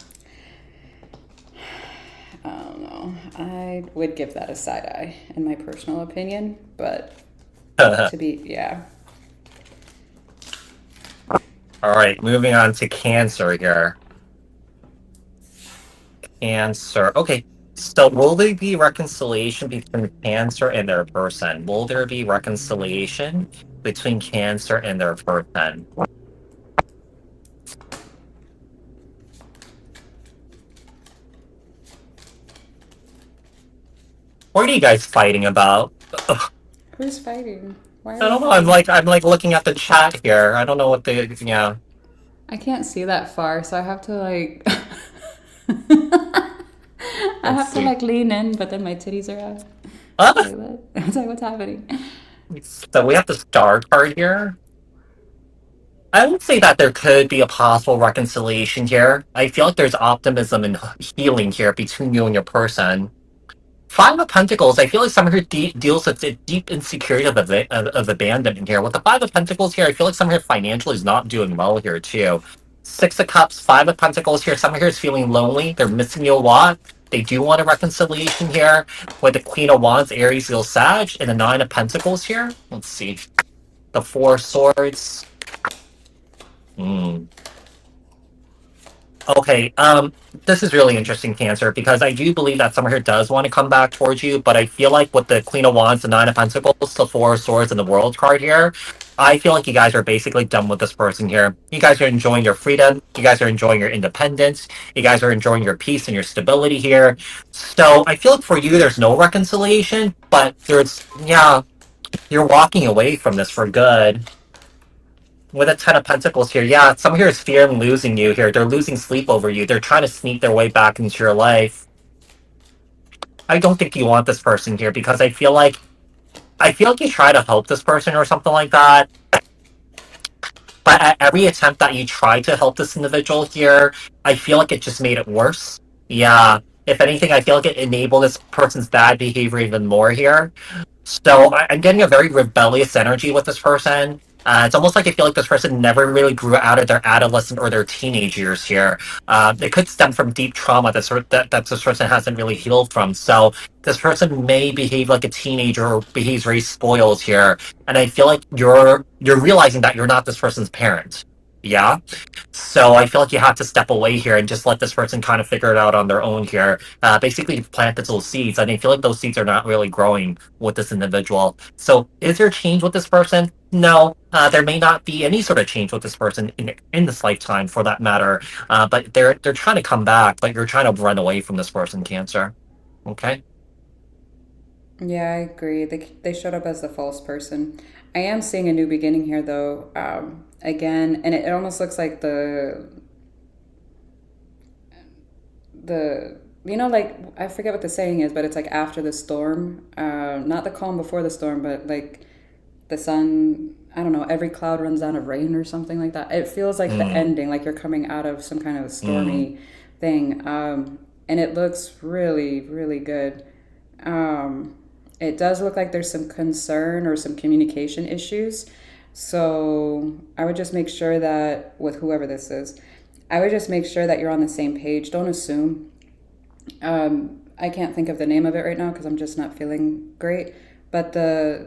I don't know. I would give that a side eye, in my personal opinion. But to be, yeah. All right, moving on to Cancer here. Cancer. Okay, so will there be reconciliation between Cancer and their person? Will there be reconciliation between Cancer and their person? What are you guys fighting about? Ugh, Who's fighting? Why are I we don't know. fighting? I'm like looking at the chat here. I don't know what the yeah. I can't see that far, so I have to like. I Let's have to see. like lean in, but then my titties are out. Ah, Wait, what? It's like, what's happening? so we have the star card here. I would say that there could be a possible reconciliation here. I feel like there's optimism and healing here between you and your person. Five of Pentacles, I feel like someone who deals with a deep insecurity of abandonment here. With the Five of Pentacles here, I feel like someone here financially is not doing well here too. Six of Cups, Five of Pentacles here. Someone here is feeling lonely. They're missing you a lot. They do want a reconciliation here. With the Queen of Wands, Aries, Leo, Sag, and the Nine of Pentacles here. Let's see. The Four of Swords. Hmm. Okay, this is really interesting, Cancer, because I do believe that someone here does want to come back towards you, but I feel like with the Queen of Wands, the Nine of Pentacles, the Four of Swords, and the World card here, I feel like you guys are basically done with this person here. You guys are enjoying your freedom. You guys are enjoying your independence. You guys are enjoying your peace and your stability here. So I feel like for you, there's no reconciliation, but yeah, you're walking away from this for good. With a Ten of Pentacles here, yeah, someone here is fearing losing you here. They're losing sleep over you. They're trying to sneak their way back into your life. I don't think you want this person here because I feel like you try to help this person or something like that. But at every attempt that you try to help this individual here, I feel like it just made it worse. Yeah. If anything, I feel like it enabled this person's bad behavior even more here. So I'm getting a very rebellious energy with this person. It's almost like I feel like this person never really grew out of their adolescent or their teenage years here. It could stem from deep trauma that this person hasn't really healed from. So this person may behave like a teenager or behaves very spoiled here. And I feel like you're realizing that you're not this person's parent. Yeah. So I feel like you have to step away here and just let this person kind of figure it out on their own here. Basically, plant those seeds, and I feel like those seeds are not really growing with this individual. So, is there change with this person? No, there may not be any sort of change with this person in this lifetime, for that matter. But they're trying to come back, but you're trying to run away from this person, Cancer. Okay. Yeah, I agree. They showed up as the false person. I am seeing a new beginning here, though. Again, and it almost looks like the like I forget what the saying is, but it's like after the storm, not the calm before the storm, but like the sun. I don't know. Every cloud runs out of rain or something like that. It feels like the Mm, ending, like you're coming out of some kind of a mm, stormy thing, and it looks really, really good. Um, it does look like there's some concern or some communication issues. So I would just make sure that with whoever this is, I would just make sure that you're on the same page. Don't assume. I can't think of the name of it right now because I'm just not feeling great. But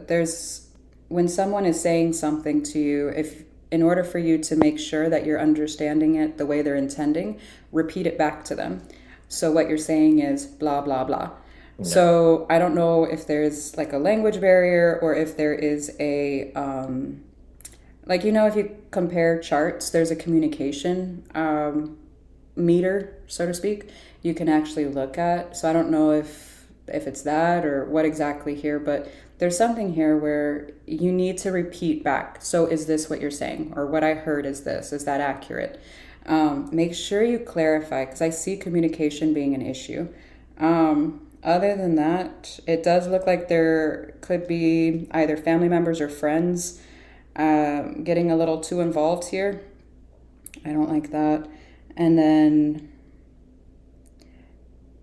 there's when someone is saying something to you, if in order for you to make sure that you're understanding it the way they're intending, repeat it back to them. So what you're saying is blah blah blah. yeah. So I don't know if there's like a language barrier or if there is a like if you compare charts, there's a communication meter, so to speak, you can actually look at. So I don't know if it's that or what exactly here, but there's something here where you need to repeat back. So is this what you're saying? Or what I heard is this? Is that accurate? Make sure you clarify because I see communication being an issue. Other than that, it does look like there could be either family members or friends getting a little too involved here. I don't like that. And then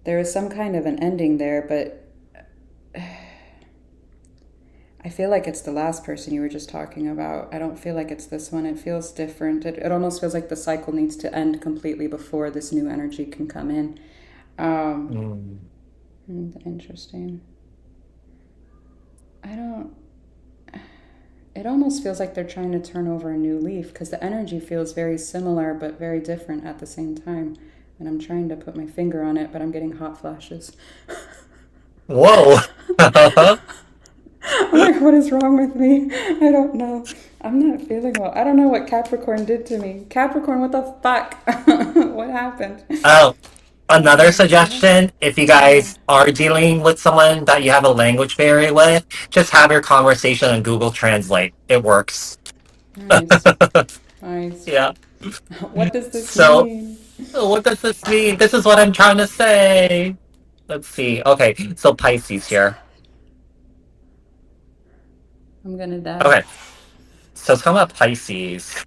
there is some kind of an ending there, but I feel like it's the last person you were just talking about. I don't feel like it's this one. It feels different. It almost feels like the cycle needs to end completely before this new energy can come in. Um, Mm. Interesting. I don't. It almost feels like they're trying to turn over a new leaf because the energy feels very similar but very different at the same time. And I'm trying to put my finger on it, but I'm getting hot flashes. Whoa. I'm like, what is wrong with me? I don't know. I'm not feeling well. I don't know what Capricorn did to me. Capricorn, what the fuck? What happened? Oh, Oh another my god. suggestion, if you Yeah. guys are dealing with someone that you have a language barrier with, just have your conversation on Google Translate. It works. Nice. Nice. Yeah. What does this So, mean? what does this mean? This is what I'm trying to say. Let's see. Okay, so Pisces here. I'm gonna die. Okay, so it's coming up Pisces.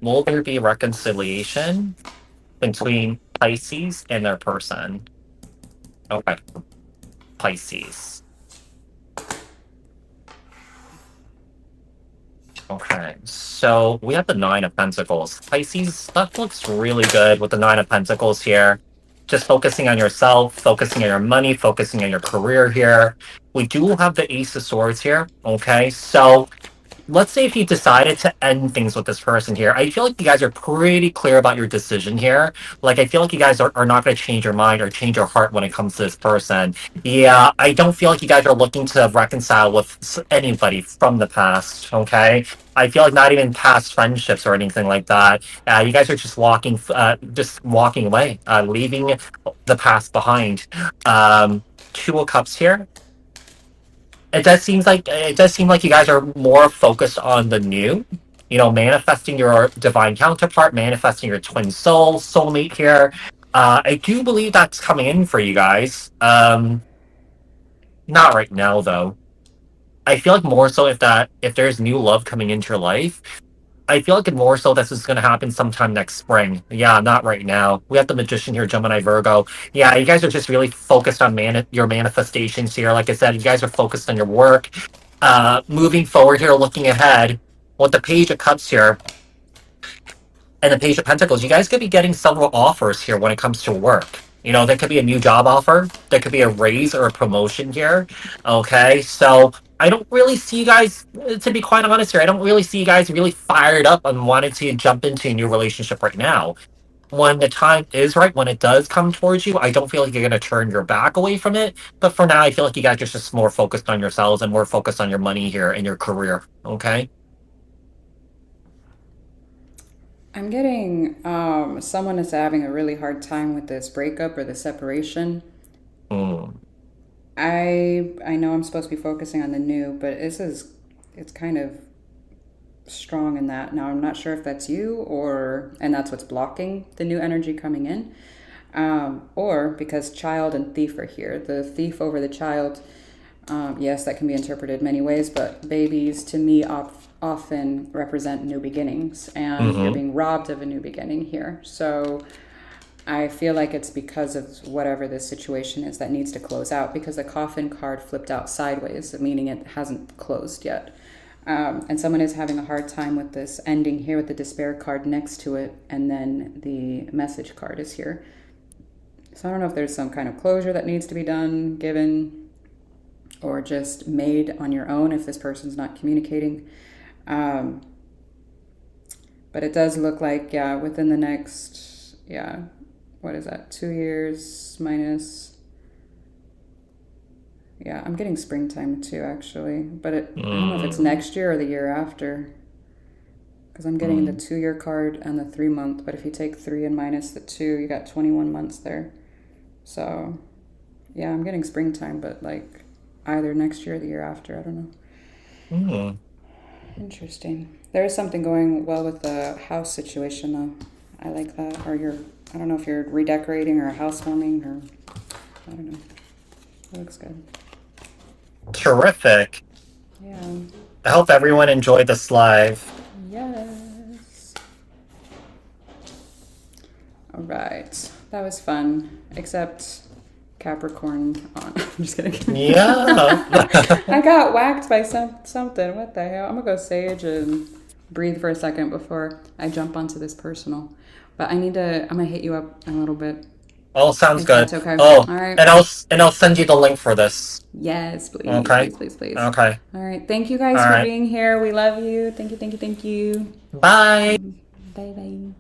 Will there be reconciliation between Pisces and their person? Okay, Pisces. Okay, so we have the Nine of Pentacles. Pisces, that looks really good with the Nine of Pentacles here. Just focusing on yourself, focusing on your money, focusing on your career here. We do have the Ace of Swords here. Okay, so let's say if you decided to end things with this person here, I feel like you guys are pretty clear about your decision here. Like, I feel like you guys are not going to change your mind or change your heart when it comes to this person. Yeah, I don't feel like you guys are looking to reconcile with anybody from the past, okay? I feel like not even past friendships or anything like that. You guys are just walking away, leaving the past behind. Two of Cups here. It does seem like you guys are more focused on the new, manifesting your divine counterpart, manifesting your twin soulmate here. I do believe that's coming in for you guys. Not right now though. I feel like more so if there's new love coming into your life, I feel like more so this is going to happen sometime next spring. Yeah, not right now. We have the Magician here, Gemini, Virgo. Yeah, you guys are just really focused on your manifestations here. Like I said, you guys are focused on your work. Moving forward here, looking ahead, with the Page of Cups here and the Page of Pentacles, you guys could be getting several offers here when it comes to work. There could be a new job offer. There could be a raise or a promotion here. Okay, so I don't really see you guys, to be quite honest here, I don't really see you guys really fired up and wanting to jump into a new relationship right now. When the time is right, when it does come towards you, I don't feel like you're going to turn your back away from it. But for now, I feel like you guys are just more focused on yourselves and more focused on your money here and your career. Okay? I'm getting someone is having a really hard time with this breakup or the separation. Mm. I know I'm supposed to be focusing on the new, but it's kind of strong in that. Now I'm not sure if that's you and that's what's blocking the new energy coming in. Or because child and thief are here. The thief over the child, yes, that can be interpreted many ways, but babies to me often represent new beginnings, and you're Hmm. being robbed of a new beginning here. So I feel like it's because of whatever this situation is that needs to close out, because the coffin card flipped out sideways, meaning it hasn't closed yet. And someone is having a hard time with this ending here with the despair card next to it, and then the message card is here. So I don't know if there's some kind of closure that needs to be done, given, or just made on your own if this person's not communicating. Um, but it does look like, yeah, within the next, yeah, what is that, 2 years minus, yeah, I'm getting springtime too, actually. But I don't know if it's Mm. next year or the year after, because I'm getting the Mm. 2 year card and the 3 month. But if you take 3 and minus the 2, you got 21 months there. So, yeah, I'm getting springtime, but like either next year or the year after. I don't know. Mm. Interesting. There is something going well with the house situation, though. I like that. I don't know if you're redecorating or housewarming or I don't know. It looks good. Terrific. Yeah. I hope everyone enjoyed this live. Yes. All right. That was fun. Except Capricorn on. I'm just kidding. Yeah. I got whacked by something. What the hell? I'm gonna go sage and breathe for a second before I jump onto this personal. But I'm gonna hit you up in a little bit. Oh, sounds If good. that's okay. Oh, All right. and I'll send you the link for this. Yes, please, Okay. please. Okay. All right. Thank you guys All for right. being here. We love you. Thank you. Bye. Bye.